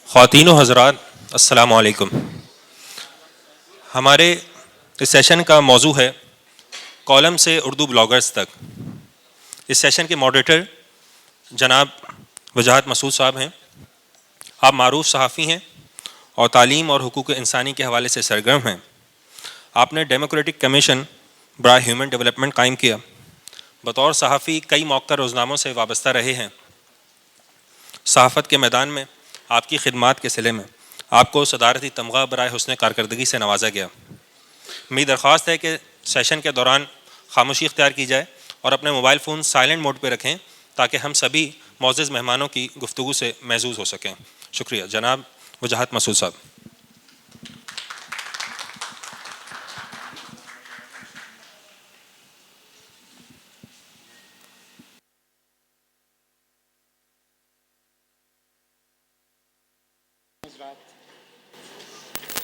خواتین و حضرات السلام علیکم. ہمارے اس سیشن کا موضوع ہے کالم سے اردو بلاگرز تک. اس سیشن کے ماڈریٹر جناب وجاہت مسعود صاحب ہیں. آپ معروف صحافی ہیں اور تعلیم اور حقوق انسانی کے حوالے سے سرگرم ہیں. آپ نے ڈیموکریٹک کمیشن برائے ہیومن ڈیولپمنٹ قائم کیا. بطور صحافی کئی موقع روزناموں سے وابستہ رہے ہیں. صحافت کے میدان میں آپ کی خدمات کے صلے میں آپ کو صدارتی تمغہ برائے حسن کارکردگی سے نوازا گیا. میری درخواست ہے کہ سیشن کے دوران خاموشی اختیار کی جائے اور اپنے موبائل فون سائلنٹ موڈ پہ رکھیں تاکہ ہم سبھی معزز مہمانوں کی گفتگو سے محظوظ ہو سکیں. شکریہ. جناب وجاہت مسعود صاحب.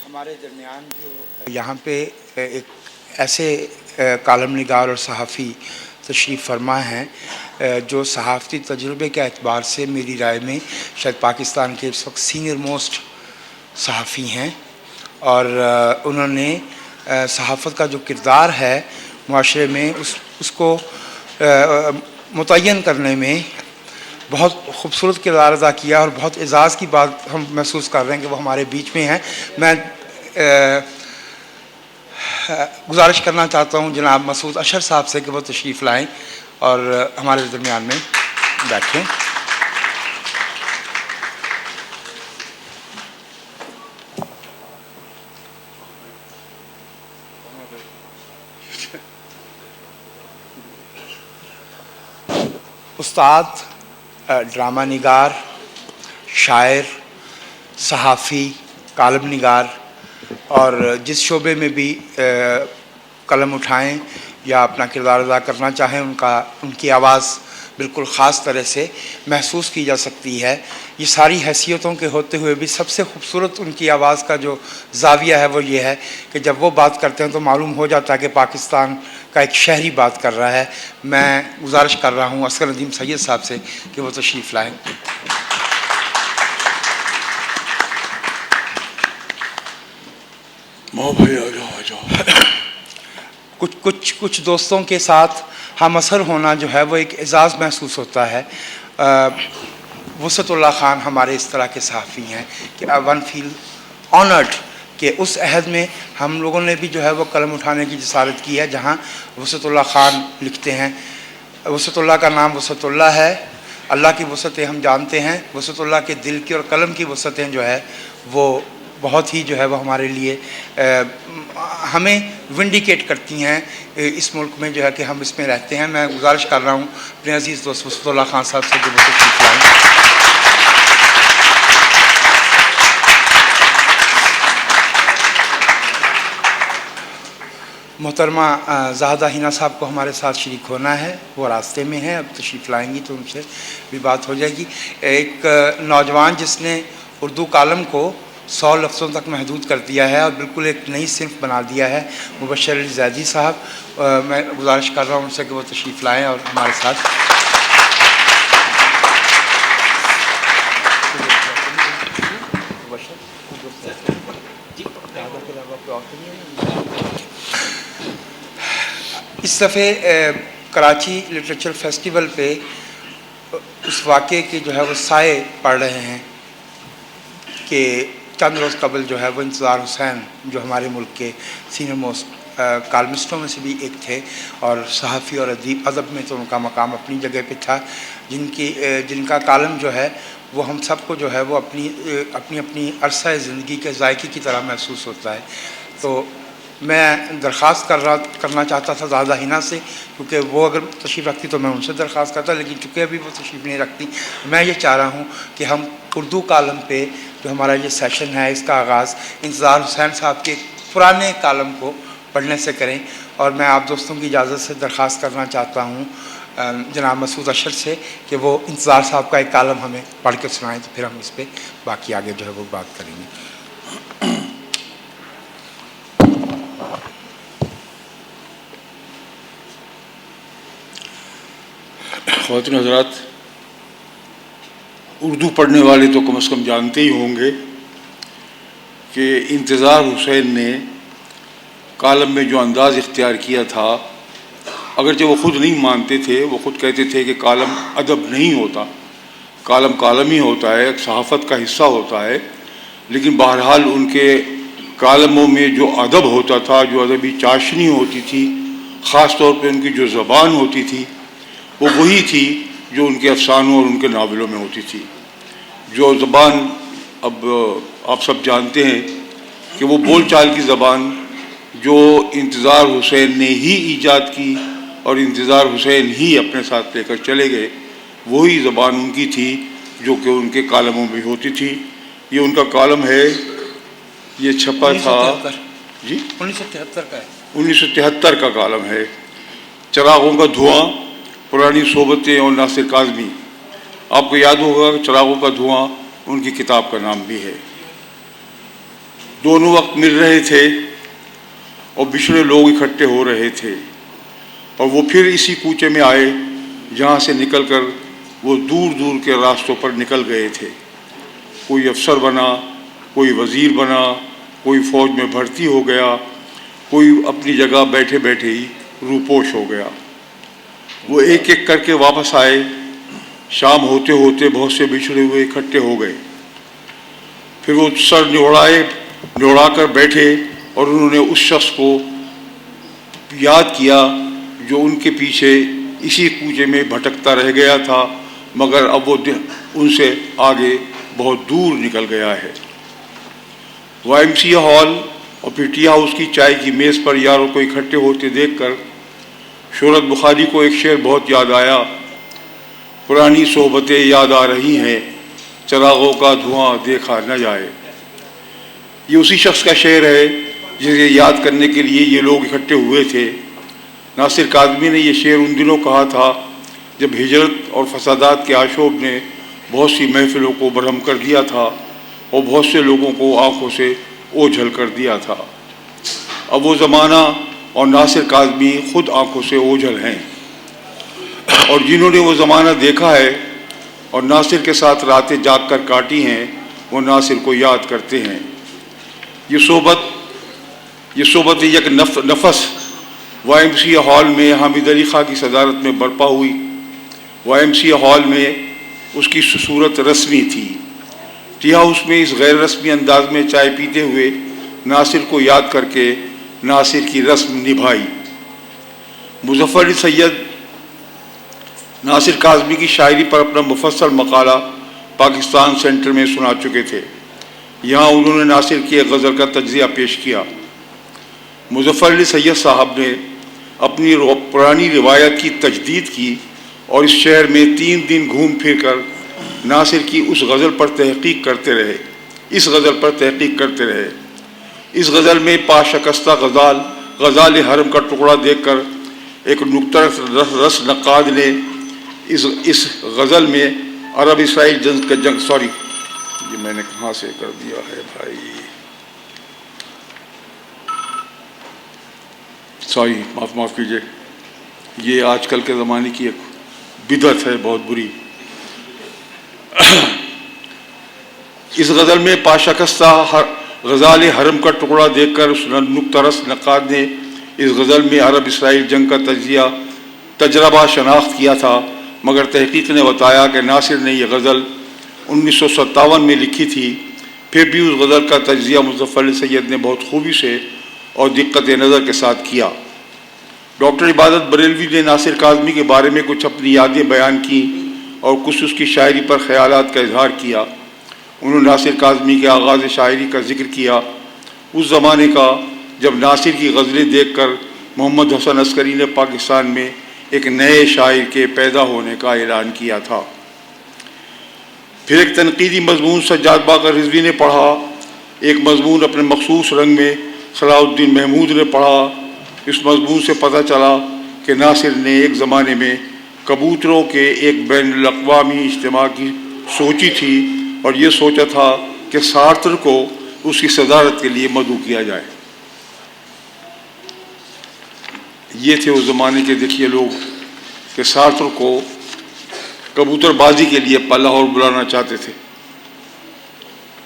ہمارے درمیان جو یہاں پہ ایک ایسے کالم نگار اور صحافی تشریف فرما ہیں جو صحافتی تجربے کے اعتبار سے میری رائے میں شاید پاکستان کے اس وقت سینئر موسٹ صحافی ہیں، اور انہوں نے صحافت کا جو کردار ہے معاشرے میں اس کو متعین کرنے میں بہت خوبصورت کردار ادا کیا، اور بہت اعزاز کی بات ہم محسوس کر رہے ہیں کہ وہ ہمارے بیچ میں ہیں. میں گزارش کرنا چاہتا ہوں جناب مسعود اشر صاحب سے کہ وہ تشریف لائیں اور ہمارے درمیان میں بیٹھیں. استاد، ڈرامہ نگار، شاعر، صحافی، کالم نگار، اور جس شعبے میں بھی قلم اٹھائیں یا اپنا کردار ادا کرنا چاہیں ان کی آواز بالکل خاص طرح سے محسوس کی جا سکتی ہے. یہ ساری حیثیتوں کے ہوتے ہوئے بھی سب سے خوبصورت ان کی آواز کا جو زاویہ ہے وہ یہ ہے کہ جب وہ بات کرتے ہیں تو معلوم ہو جاتا ہے کہ پاکستان کا ایک شہری بات کر رہا ہے. میں گزارش کر رہا ہوں اصغر ندیم سید صاحب سے کہ وہ تشریف لائیں. کچھ دوستوں کے ساتھ ہم اثر ہونا جو ہے وہ ایک اعزاز محسوس ہوتا ہے. وسعت اللہ خان ہمارے اس طرح کے صحافی ہیں کہ ون فیل آنرڈ کہ اس عہد میں ہم لوگوں نے بھی جو ہے وہ قلم اٹھانے کی جسارت کی ہے جہاں وسعت اللہ خان لکھتے ہیں. وسعت اللہ کا نام وسعت اللہ ہے. اللہ کی وسعتیں ہم جانتے ہیں. وسعت اللہ کے دل کی اور قلم کی وسعتیں جو ہے وہ بہت ہی جو ہے وہ ہمارے لیے ہمیں ونڈیکیٹ کرتی ہیں اس ملک میں جو ہے کہ ہم اس میں رہتے ہیں. میں گزارش کر رہا ہوں اپنے عزیز دوست وسعت اللہ خان صاحب سے کہ وہ تشریف لائیں. محترمہ زاہدہ حنا صاحب کو ہمارے ساتھ شریک ہونا ہے، وہ راستے میں ہیں، اب تشریف لائیں گی تو ان سے بھی بات ہو جائے گی. ایک نوجوان جس نے اردو کالم کو 100 لفظوں تک محدود کر دیا ہے اور بالکل ایک نئی صنف بنا دیا ہے، مبشر علی زیدی صاحب. میں گزارش کر رہا ہوں ان سے کہ وہ تشریف لائیں اور ہمارے ساتھ. اس دفعہ کراچی لٹریچر فیسٹیول پہ اس واقعے کے جو ہے وہ سائے پڑ رہے ہیں کہ چند روز قبل جو ہے وہ انتظار حسین جو ہمارے ملک کے سینئر موسٹ کالمسٹوں میں سے بھی ایک تھے اور صحافی اور ادب میں تو ان کا مقام اپنی جگہ پہ تھا، جن کا کالم جو ہے وہ ہم سب کو جو ہے وہ اپنی عرصہ زندگی کے ذائقے کی طرح محسوس ہوتا ہے. تو میں درخواست کرنا چاہتا تھا زاہدہ حنا سے، کیونکہ وہ اگر تشریف رکھتی تو میں ان سے درخواست کرتا، لیکن چونکہ ابھی وہ تشریف نہیں رکھتی، میں یہ چاہ رہا ہوں کہ ہم اردو کالم پہ جو ہمارا یہ سیشن ہے اس کا آغاز انتظار حسین صاحب کے پرانے کالم کو پڑھنے سے کریں. اور میں آپ دوستوں کی اجازت سے درخواست کرنا چاہتا ہوں جناب مسعود اشر سے کہ وہ انتظار صاحب کا ایک کالم ہمیں پڑھ کے سنائیں، تو پھر ہم اس پہ باقی آگے جو ہے وہ بات کریں گے. خواتین حضرات اردو پڑھنے والے تو کم از کم جانتے ہی ہوں گے کہ انتظار حسین نے کالم میں جو انداز اختیار کیا تھا، اگرچہ وہ خود نہیں مانتے تھے، وہ خود کہتے تھے کہ کالم ادب نہیں ہوتا، کالم کالم ہی ہوتا ہے، ایک صحافت کا حصہ ہوتا ہے، لیکن بہرحال ان کے کالموں میں جو ادب ہوتا تھا، جو ادبی چاشنی ہوتی تھی، خاص طور پہ ان کی جو زبان ہوتی تھی، وہ وہی تھی جو ان کے افسانوں اور ان کے ناولوں میں ہوتی تھی۔ جو زبان اب آپ سب جانتے ہیں کہ وہ بول چال کی زبان جو انتظار حسین نے ہی ایجاد کی اور انتظار حسین ہی اپنے ساتھ لے کر چلے گئے، وہی زبان ان کی تھی جو کہ ان کے کالموں میں ہوتی تھی۔ یہ ان کا کالم ہے، یہ چھپا تھا 1973 کا ہے، 1973 کا کالم ہے، چراغوں کا دھواں، پرانی صحبتیں اور ناصر کاظمی۔ آپ کو یاد ہوگا کہ چراغوں کا دھواں ان کی کتاب کا نام بھی ہے۔ دونوں وقت مل رہے تھے اور بچھڑے لوگ اکٹھے ہو رہے تھے، اور وہ پھر اسی کوچے میں آئے جہاں سے نکل کر وہ دور دور کے راستوں پر نکل گئے تھے۔ کوئی افسر بنا، کوئی وزیر بنا، کوئی فوج میں بھرتی ہو گیا، کوئی اپنی جگہ بیٹھے بیٹھے ہی روپوش ہو گیا۔ وہ ایک ایک کر کے واپس آئے، شام ہوتے ہوتے بہت سے بچھڑے ہوئے اکٹھے ہو گئے۔ پھر وہ سر نوڑا کر بیٹھے اور انہوں نے اس شخص کو یاد کیا جو ان کے پیچھے اسی کوچے میں بھٹکتا رہ گیا تھا، مگر اب وہ ان سے آگے بہت دور نکل گیا ہے۔ YMCA ہال اور پھر ٹی ہاؤس کی چائے کی میز پر یاروں کو اکٹھے ہوتے دیکھ کر شہرت بخاری کو ایک شعر بہت یاد آیا: پرانی صحبتیں یاد آ رہی ہیں، چراغوں کا دھواں دیکھا نہ جائے۔ یہ اسی شخص کا شعر ہے جسے یاد کرنے کے لیے یہ لوگ اکٹھے ہوئے تھے۔ ناصر کاظمی نے یہ شعر ان دنوں کہا تھا جب ہجرت اور فسادات کے آشوب نے بہت سی محفلوں کو برہم کر دیا تھا اور بہت سے لوگوں کو آنکھوں سے اوجھل کر دیا تھا۔ اب وہ زمانہ اور ناصر کاظمی خود آنکھوں سے اوجھل ہیں، اور جنہوں نے وہ زمانہ دیکھا ہے اور ناصر کے ساتھ راتیں جاگ کر کاٹی ہیں، وہ ناصر کو یاد کرتے ہیں۔ یہ صحبت یک نفس YMCA ہال میں حامد علی خاں کی صدارت میں برپا ہوئی۔ YMCA ہال میں اس کی صورت رسمی تھی۔ ٹی ہاؤس میں اس غیر رسمی انداز میں چائے پیتے ہوئے ناصر کو یاد کر کے ناصر کی رسم نبھائی۔ مظفر علی سید ناصر کاظمی کی شاعری پر اپنا مفصل مقالہ پاکستان سینٹر میں سنا چکے تھے۔ یہاں انہوں نے ناصر کی ایک غزل کا تجزیہ پیش کیا۔ مظفر علی سید صاحب نے اپنی پرانی روایت کی تجدید کی اور اس شہر میں 3 دن گھوم پھر کر ناصر کی اس غزل پر تحقیق کرتے رہے۔ اس غزل میں پا شکستہ غزال حرم کا ٹکڑا دیکھ کر ایک نکتہ رس نقاد نے اس غزل میں عرب اسرائیل جنگ سوری یہ میں نے کہاں سے کر دیا ہے بھائی، سوری معاف کیجیے، یہ آج کل کے زمانے کی ایک بدعت ہے بہت بری۔ اس غزل میں پاشکستہ غزال حرم کا ٹکڑا دیکھ کر اس نکتہ رس نقاد نے اس غزل میں عرب اسرائیل جنگ کا تجربہ شناخت کیا تھا، مگر تحقیق نے بتایا کہ ناصر نے یہ غزل 1957 میں لکھی تھی۔ پھر بھی اس غزل کا تجزیہ مظفر علی سید نے بہت خوبی سے اور دقت نظر کے ساتھ کیا۔ ڈاکٹر عبادت بریلوی نے ناصر کاظمی کے بارے میں کچھ اپنی یادیں بیان کی اور کچھ اس کی شاعری پر خیالات کا اظہار کیا۔ انہوں نے ناصر کاظمی کے آغاز شاعری کا ذکر کیا، اس زمانے کا جب ناصر کی غزلیں دیکھ کر محمد حسن عسکری نے پاکستان میں ایک نئے شاعر کے پیدا ہونے کا اعلان کیا تھا۔ پھر ایک تنقیدی مضمون سجاد باقر رضوی نے پڑھا، ایک مضمون اپنے مخصوص رنگ میں صلاح الدین محمود نے پڑھا۔ اس مضمون سے پتہ چلا کہ ناصر نے ایک زمانے میں کبوتروں کے ایک بین الاقوامی اجتماع کی سوچی تھی اور یہ سوچا تھا کہ سارتر کو اس کی صدارت کے لیے مدعو کیا جائے۔ یہ تھے اس زمانے کے دیکھیے لوگ کہ سارتر کو کبوتر بازی کے لیے لاہور بلانا چاہتے تھے۔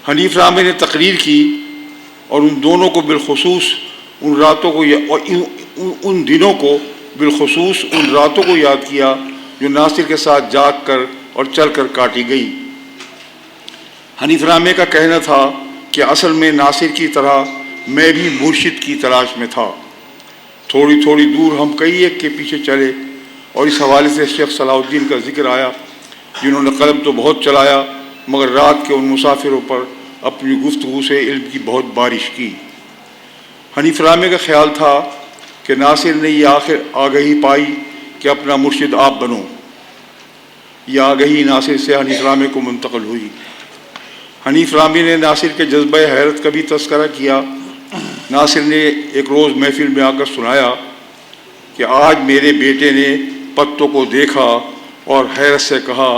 حنیف رامے نے تقریر کی اور ان دونوں کو بالخصوص ان راتوں کو ان دنوں کو بالخصوص ان راتوں کو یاد کیا جو ناصر کے ساتھ جاگ کر اور چل کر کاٹی گئی۔ حنیف رامے کا کہنا تھا کہ اصل میں ناصر کی طرح میں بھی مرشد کی تلاش میں تھا۔ تھوڑی تھوڑی دور ہم کئی ایک کے پیچھے چلے اور اس حوالے سے شیخ صلاح الدین کا ذکر آیا جنہوں نے قلم تو بہت چلایا مگر رات کے ان مسافروں پر اپنی گفتگو سے علم کی بہت بارش کی۔ حنیف رامے کا خیال تھا کہ ناصر نے یہ آخر آگہی پائی کہ اپنا مرشد آپ بنو۔ یہ آگہی ناصر سے حنیف رامے کو منتقل ہوئی۔ حنیف رامے نے ناصر کے جذبہ حیرت کا بھی تذکرہ کیا۔ ناصر نے ایک روز محفل میں آ کر سنایا کہ آج میرے بیٹے نے پتوں کو دیکھا اور حیرت سے کہا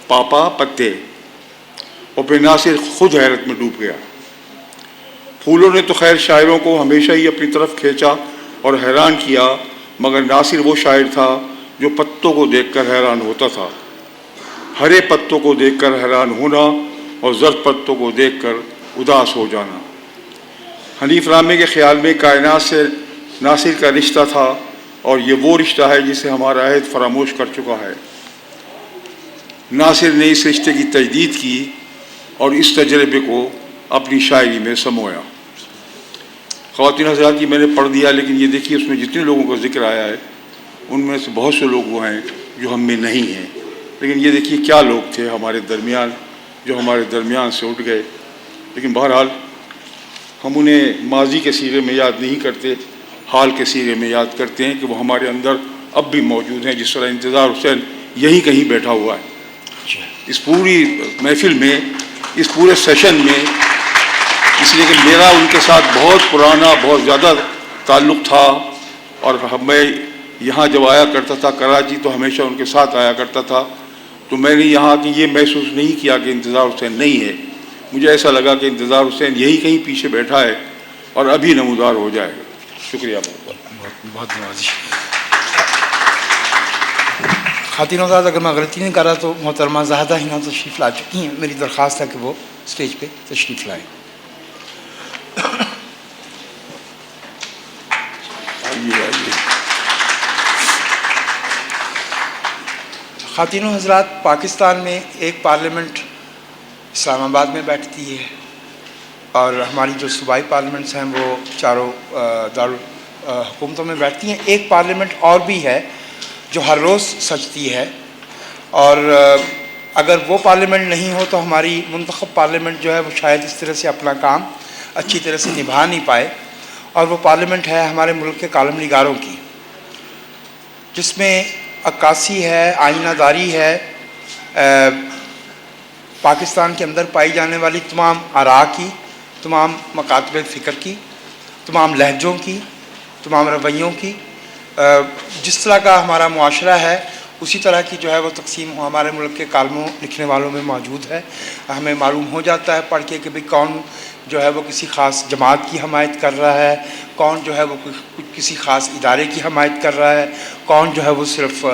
پاپا پتے، اور پھر ناصر خود حیرت میں ڈوب گیا۔ پھولوں نے تو خیر شاعروں کو ہمیشہ ہی اپنی طرف کھینچا اور حیران کیا مگر ناصر وہ شاعر تھا جو پتوں کو دیکھ کر حیران ہوتا تھا۔ ہرے پتوں کو دیکھ کر حیران ہونا اور زرد پتوں کو دیکھ کر اداس ہو جانا۔ حنیف رامے کے خیال میں کائنات سے ناصر کا رشتہ تھا اور یہ وہ رشتہ ہے جسے ہمارا عہد فراموش کر چکا ہے۔ ناصر نے اس رشتے کی تجدید کی اور اس تجربے کو اپنی شاعری میں سمویا۔ خواتین حضرات یہ میں نے پڑھ دیا لیکن یہ دیکھیے اس میں جتنے لوگوں کا ذکر آیا ہے ان میں سے بہت سے لوگ وہ ہیں جو ہم میں نہیں ہیں، لیکن یہ دیکھیے کیا لوگ تھے ہمارے درمیان جو ہمارے درمیان سے اٹھ گئے۔ لیکن بہرحال ہم انہیں ماضی کے سیرے میں یاد نہیں کرتے، حال کے سیرے میں یاد کرتے ہیں کہ وہ ہمارے اندر اب بھی موجود ہیں، جس طرح انتظار حسین یہیں کہیں بیٹھا ہوا ہے۔ اس پوری محفل میں، اس پورے سیشن میں، اس لیے کہ میرا ان کے ساتھ بہت پرانا بہت زیادہ تعلق تھا اور میں یہاں جب آیا کرتا تھا کراچی تو ہمیشہ ان کے ساتھ آیا کرتا تھا، تو میں نے یہاں کی یہ محسوس نہیں کیا کہ انتظار حسین نہیں ہے۔ مجھے ایسا لگا کہ انتظار حسین یہی کہیں پیچھے بیٹھا ہے اور ابھی نمودار ہو جائے گا۔ شکریہ بہت نوازش۔ خواتین حضرات اگر میں غلطی نہیں کر رہا تو محترمہ زاہدہ ہنا تشریف لا چکی ہیں، میری درخواست ہے کہ وہ اسٹیج پہ تشریف لائیں۔ خواتین و حضرات، پاکستان میں ایک پارلیمنٹ اسلام آباد میں بیٹھتی ہے اور ہماری جو صوبائی پارلیمنٹس ہیں وہ چاروں دارالحکومتوں میں بیٹھتی ہیں۔ ایک پارلیمنٹ اور بھی ہے جو ہر روز سجتی ہے، اور اگر وہ پارلیمنٹ نہیں ہو تو ہماری منتخب پارلیمنٹ جو ہے وہ شاید اس طرح سے اپنا کام اچھی طرح سے نبھا نہیں پائے، اور وہ پارلیمنٹ ہے ہمارے ملک کے کالم نگاروں کی، جس میں عکاسی ہے، آئینہ داری ہے، پاکستان کے اندر پائی جانے والی تمام آراء کی، تمام مکاتب فکر کی، تمام لہجوں کی، تمام رویوں کی، جس طرح کا ہمارا معاشرہ ہے اسی طرح کی جو ہے وہ تقسیم ہمارے ملک کے کالموں لکھنے والوں میں موجود ہے۔ ہمیں معلوم ہو جاتا ہے پڑھ کے کہ بھئی کون جو ہے وہ کسی خاص جماعت کی حمایت کر رہا ہے، کون جو ہے وہ کسی خاص ادارے کی حمایت کر رہا ہے، کون جو ہے وہ صرف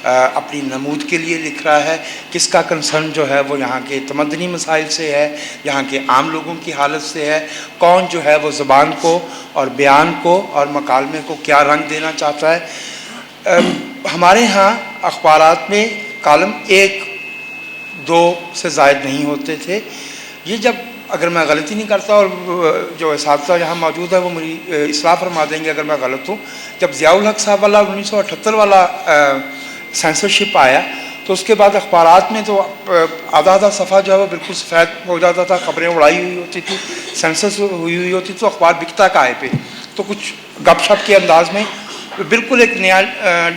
اپنی نمود کے لیے لکھ رہا ہے، کس کا کنسرن جو ہے وہ یہاں کے تمدنی مسائل سے ہے، یہاں کے عام لوگوں کی حالت سے ہے، کون جو ہے وہ زبان کو اور بیان کو اور مکالمے کو کیا رنگ دینا چاہتا ہے۔ ہمارے ہاں اخبارات میں کالم ایک دو سے زائد نہیں ہوتے تھے۔ یہ جب اگر میں غلطی نہیں کرتا اور جو اساتذہ یہاں موجود ہے وہ میری اصلاح فرما دیں گے اگر میں غلط ہوں، جب ضیاء الحق صاحب والا 1978 والا سینسرشپ آیا تو اس کے بعد اخبارات میں تو آدھا آدھا صفحہ جو ہے وہ بالکل سفید ہو جاتا تھا، خبریں اڑائی ہوئی ہوتی تھی، سینسس ہوئی ہوتی تو اخبار بکتا کہے پہ، تو کچھ گپ شپ کے انداز میں بالکل ایک نیا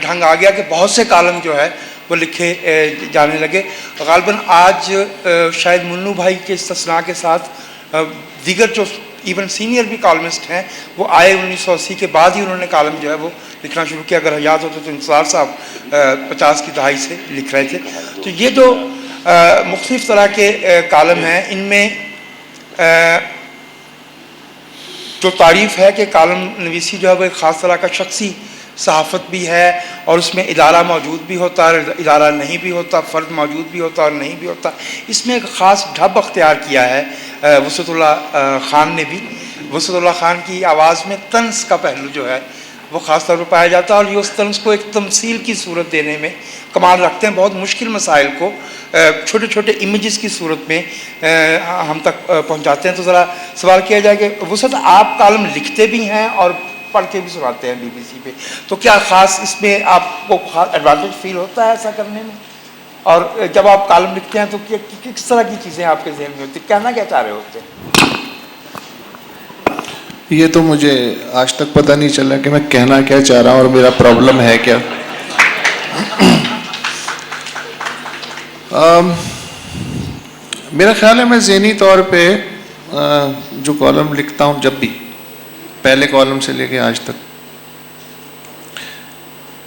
ڈھنگ آ گیا کہ بہت سے کالم جو ہے وہ لکھے جانے لگے۔ غالباً آج شاید منو بھائی کے استثناء کے ساتھ دیگر جو ایون سینئر بھی کالمسٹ ہیں وہ آئے 1980 کے بعد ہی انہوں نے کالم جو ہے وہ لکھنا شروع کیا۔ اگر یاد ہوتا تو انتظار صاحب 50 کی دہائی سے لکھ رہے تھے۔ تو یہ جو مختلف طرح کے کالم ہیں ان میں جو تعریف ہے کہ کالم نویسی جو ہے وہ ایک خاص طرح کا شخصی صحافت بھی ہے اور اس میں ادارہ موجود بھی ہوتا ہے، ادارہ نہیں بھی ہوتا، فرد موجود بھی ہوتا اور نہیں بھی ہوتا. اس میں ایک خاص ڈھب اختیار کیا ہے وسعت اللہ خان نے بھی. وسعت اللہ خان کی آواز میں طنز کا پہلو جو ہے وہ خاص طور پر پایا جاتا ہے، اور یہ اس طنز کو ایک تمثیل کی صورت دینے میں کمال رکھتے ہیں. بہت مشکل مسائل کو چھوٹے چھوٹے امیجز کی صورت میں ہم تک پہنچاتے ہیں. تو ذرا سوال کیا جائے کہ وسعت آپ کالم لکھتے بھی ہیں اور پڑھ کے بھی سناتے ہیں BBC پہ، تو کیا خاص اس میں آپ کو خاص ایڈوانٹیج فیل ہوتا ہے ایسا کرنے میں؟ اور جب آپ کالم لکھتے ہیں تو کس طرح کی چیزیں آپ کے ذہن میں ہوتی ہیں، کہنا کیا چاہ رہے ہوتے ہیں؟ یہ تو مجھے آج تک پتہ نہیں چلا کہ میں کہنا کیا چاہ رہا ہوں اور میرا پرابلم ہے کیا. میرا خیال ہے میں ذہنی طور پہ جو کالم لکھتا ہوں، جب بھی پہلے کالم سے لے کے آج تک،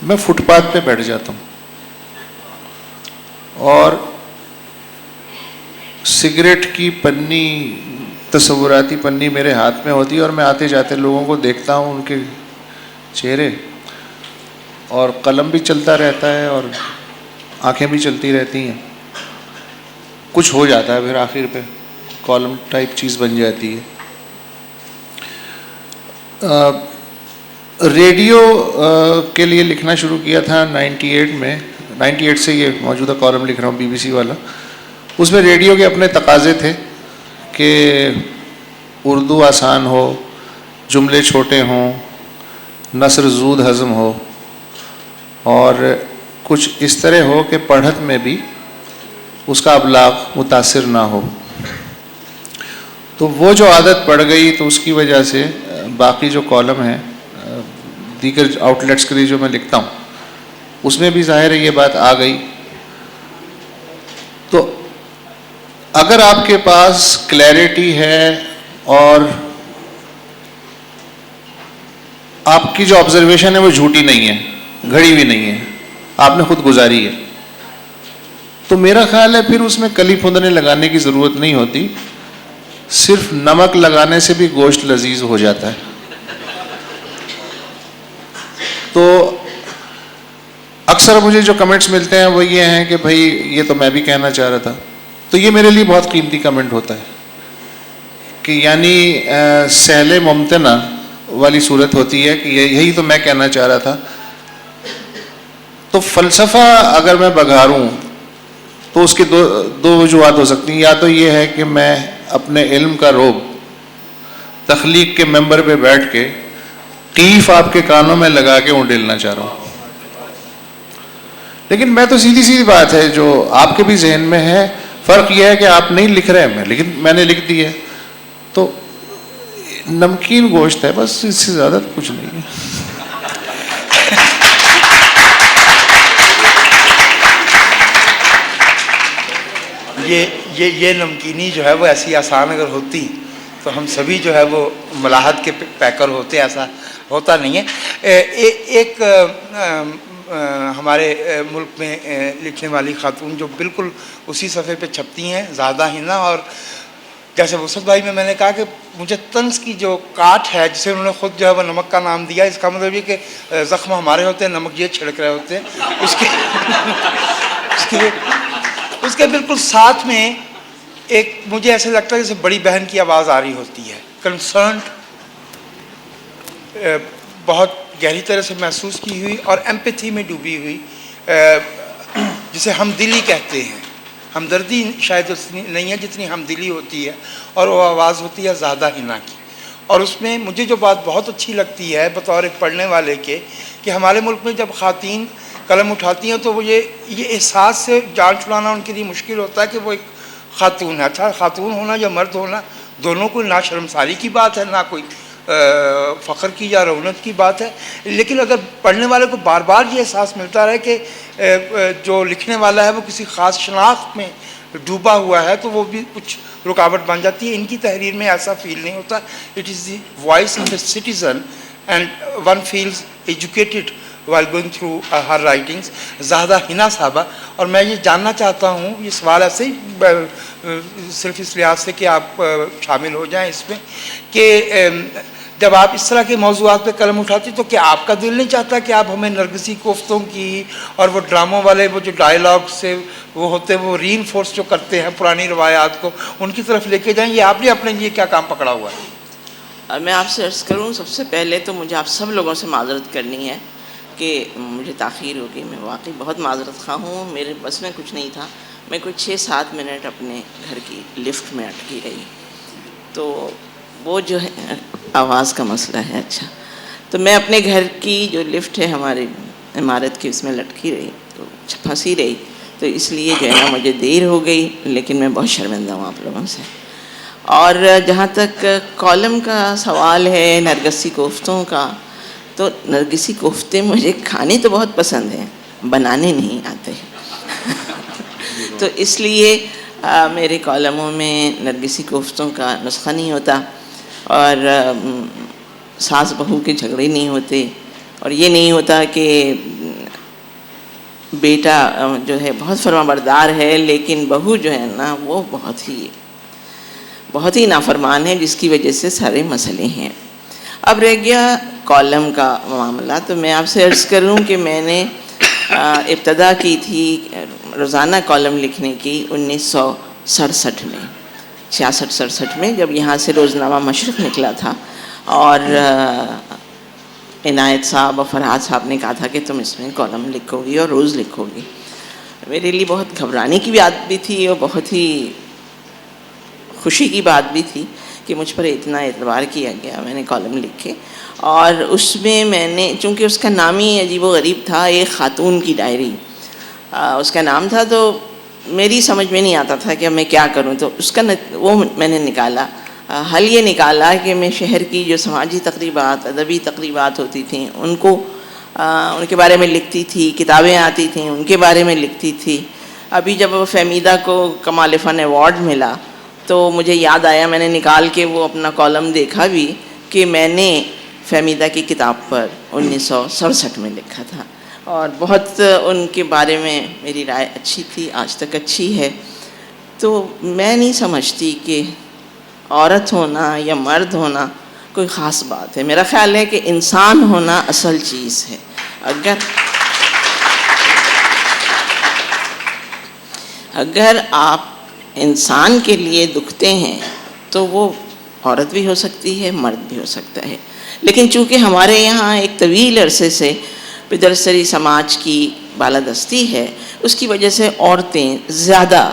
میں فٹ پاتھ پہ بیٹھ جاتا ہوں اور سگریٹ کی پنی، تصوراتی پنی میرے ہاتھ میں ہوتی ہے اور میں آتے جاتے لوگوں کو دیکھتا ہوں، ان کے چہرے، اور قلم بھی چلتا رہتا ہے اور آنکھیں بھی چلتی رہتی ہیں. کچھ ہو جاتا ہے پھر آخر پہ کالم ٹائپ چیز بن جاتی ہے. ریڈیو کے لیے لکھنا شروع کیا تھا 98 میں. 98 سے یہ موجودہ کالم لکھ رہا ہوں BBC والا. اس میں ریڈیو کے اپنے تقاضے تھے کہ اردو آسان ہو، جملے چھوٹے ہوں، نثر زود ہضم ہو، اور کچھ اس طرح ہو کہ پڑھت میں بھی اس کا ابلاغ متاثر نہ ہو. تو وہ جو عادت پڑ گئی تو اس کی وجہ سے باقی جو کالم ہیں دیگر آؤٹ لیٹس کے لیے جو میں لکھتا ہوں اس میں بھی ظاہر ہے یہ بات آ گئی. تو اگر آپ کے پاس کلیئرٹی ہے اور آپ کی جو آبزرویشن ہے وہ جھوٹی نہیں ہے، گھڑی ہوئی نہیں ہے، آپ نے خود گزاری ہے، تو میرا خیال ہے پھر اس میں کلی پھندنے لگانے کی ضرورت نہیں ہوتی. صرف نمک لگانے سے بھی گوشت لذیذ ہو جاتا ہے. تو اکثر مجھے جو کمنٹس ملتے ہیں وہ یہ ہیں کہ بھائی یہ تو میں بھی کہنا چاہ رہا تھا. تو یہ میرے لیے بہت قیمتی کمنٹ ہوتا ہے کہ یعنی سہل ممتنع والی صورت ہوتی ہے کہ یہی تو میں کہنا چاہ رہا تھا. تو فلسفہ اگر میں بگھاروں تو اس کی دو وجوہات ہو سکتی ہیں. یا تو یہ ہے کہ میں اپنے علم کا روب تخلیق کے ممبر پہ بیٹھ کے قیف آپ کے کانوں میں لگا کے اونڈیلنا چاہ رہا ہوں. لیکن میں تو سیدھی سیدھی بات ہے جو آپ کے بھی ذہن میں ہے، فرق یہ ہے کہ آپ نہیں لکھ رہے ہیں، لیکن میں نے لکھ دی ہے. تو نمکین گوشت ہے بس، اس سے زیادہ کچھ نہیں ہے. یہ نمکینی جو ہے وہ ایسی آسان اگر ہوتی تو ہم سبھی جو ہے وہ ملاحت کے پیکر ہوتے. ایسا ہوتا نہیں ہے. ایک ہمارے ملک میں لکھنے والی خاتون جو بالکل اسی صفحے پہ چھپتی ہیں، زیادہ ہی نہ، اور جیسے وسعت بھائی میں نے کہا کہ مجھے طنز کی جو کاٹ ہے جسے انہوں نے خود جو ہے وہ نمک کا نام دیا، اس کا مطلب یہ کہ زخم ہمارے ہوتے ہیں، نمک یہ چھڑک رہے ہوتے ہیں. اس کے بالکل ساتھ میں ایک مجھے ایسے لگتا ہے جیسے بڑی بہن کی آواز آ رہی ہوتی ہے، کنسرنڈ، بہت گہری طرح سے محسوس کی ہوئی اور ایمپیتھی میں ڈوبی ہوئی، جسے ہمدلی کہتے ہیں. ہمدردی شاید اتنی نہیں ہے جتنی ہمدلی ہوتی ہے، اور وہ آواز ہوتی ہے زیادہ ہنا کی. اور اس میں مجھے جو بات بہت اچھی لگتی ہے بطور ایک پڑھنے والے کے، کہ ہمارے ملک میں جب خواتین قلم اٹھاتی ہیں تو وہ یہ احساس سے جان چھڑانا ان کے لیے مشکل ہوتا ہے کہ وہ ایک خاتون ہے. اچھا، خاتون ہونا یا مرد ہونا دونوں کوئی نہ شرمساری کی بات ہے، نہ کوئی فخر کی یا رونق کی بات ہے. لیکن اگر پڑھنے والے کو بار بار یہ احساس ملتا رہے کہ جو لکھنے والا ہے وہ کسی خاص شناخت میں ڈوبا ہوا ہے تو وہ بھی کچھ رکاوٹ بن جاتی ہے. ان کی تحریر میں ایسا فیل نہیں ہوتا. It is the voice of a citizen and one feels educated while going through her writings. Zahida Hina صاحبہ، اور میں یہ جاننا چاہتا ہوں، یہ سوال ایسے ہی صرف اس لحاظ سے کہ آپ شامل ہو جائیں اس میں، کہ جب آپ اس طرح کے موضوعات پہ قلم اٹھاتے تو کیا آپ کا دل نہیں چاہتا کہ آپ ہمیں نرگسی کوفتوں کی اور وہ ڈراموں والے وہ جو ڈائلاگ سے وہ ہوتے ہیں وہ ری انفورس جو کرتے ہیں پرانی روایات کو ان کی طرف لے کے جائیں؟ یہ آپ نے اپنے لیے کیا کام پکڑا ہوا ہے؟ میں آپ سے عرض کروں، سب سے پہلے تو مجھے آپ سب لوگوں سے معذرت کرنی ہے کہ مجھے تاخیر ہو گئی. میں واقعی بہت معذرت خواہ ہوں. میرے بس میں کچھ نہیں تھا. میں کچھ 6-7 منٹ اپنے گھر کی لفٹ میں اٹکی رہی، تو وہ جو ہے آواز کا مسئلہ ہے. اچھا، تو میں اپنے گھر کی جو لفٹ ہے ہماری عمارت کی اس میں لٹکی رہی، تو پھنسی رہی، تو اس لیے جو ہے نا مجھے دیر ہو گئی. لیکن میں بہت شرمندہ ہوں آپ لوگوں سے. اور جہاں تک کالم کا سوال ہے نرگسی کوفتوں کا، تو نرگسی کوفتے مجھے کھانے تو بہت پسند ہیں، بنانے نہیں آتے. تو اس لیے میرے کالموں میں نرگسی کوفتوں کا نسخہ نہیں ہوتا، اور ساس بہو کے جھگڑے نہیں ہوتے، اور یہ نہیں ہوتا کہ بیٹا جو ہے بہت فرما بردار ہے لیکن بہو جو ہے نا وہ بہت ہی نافرمان ہے، جس کی وجہ سے سارے مسئلے ہیں. اب رہ گیا کالم کا معاملہ. تو میں آپ سے عرض کروں کہ میں نے ابتدا کی تھی روزانہ کالم لکھنے کی 1967 میں، 66-67 میں، جب یہاں سے روزنامہ مشرق نکلا تھا، اور عنایت صاحب اور فرحات صاحب نے کہا تھا کہ تم اس میں کالم لکھو گی اور روز لکھو گی. میرے لیے بہت گھبرانے کی بات بھی تھی اور بہت ہی خوشی کی بات بھی تھی کہ مجھ پر اتنا اعتبار کیا گیا. میں نے کالم لکھے، اور اس میں نے، چونکہ اس کا نام ہی عجیب و غریب تھا، ایک خاتون کی ڈائری اس کا نام تھا، تو میری سمجھ میں نہیں آتا تھا کہ میں کیا کروں. تو اس کا وہ میں نے نکالا، حل یہ نکالا کہ میں شہر کی جو سماجی تقریبات، ادبی تقریبات ہوتی تھیں ان کے بارے میں لکھتی تھی، کتابیں آتی تھیں ان کے بارے میں لکھتی تھی. ابھی جب فہمیدہ کو کمال فن ایوارڈ ملا تو مجھے یاد آیا، میں نے نکال کے وہ اپنا کالم دیکھا بھی کہ میں نے فہمیدہ کی کتاب پر 1967 میں لکھا تھا، اور بہت ان کے بارے میں میری رائے اچھی تھی، آج تک اچھی ہے. تو میں نہیں سمجھتی کہ عورت ہونا یا مرد ہونا کوئی خاص بات ہے. میرا خیال ہے کہ انسان ہونا اصل چیز ہے. اگر آپ انسان کے لیے دکھتے ہیں تو وہ عورت بھی ہو سکتی ہے، مرد بھی ہو سکتا ہے. لیکن چونکہ ہمارے یہاں ایک طویل عرصے سے پدرسری سماج کی بالادستی ہے، اس کی وجہ سے عورتیں زیادہ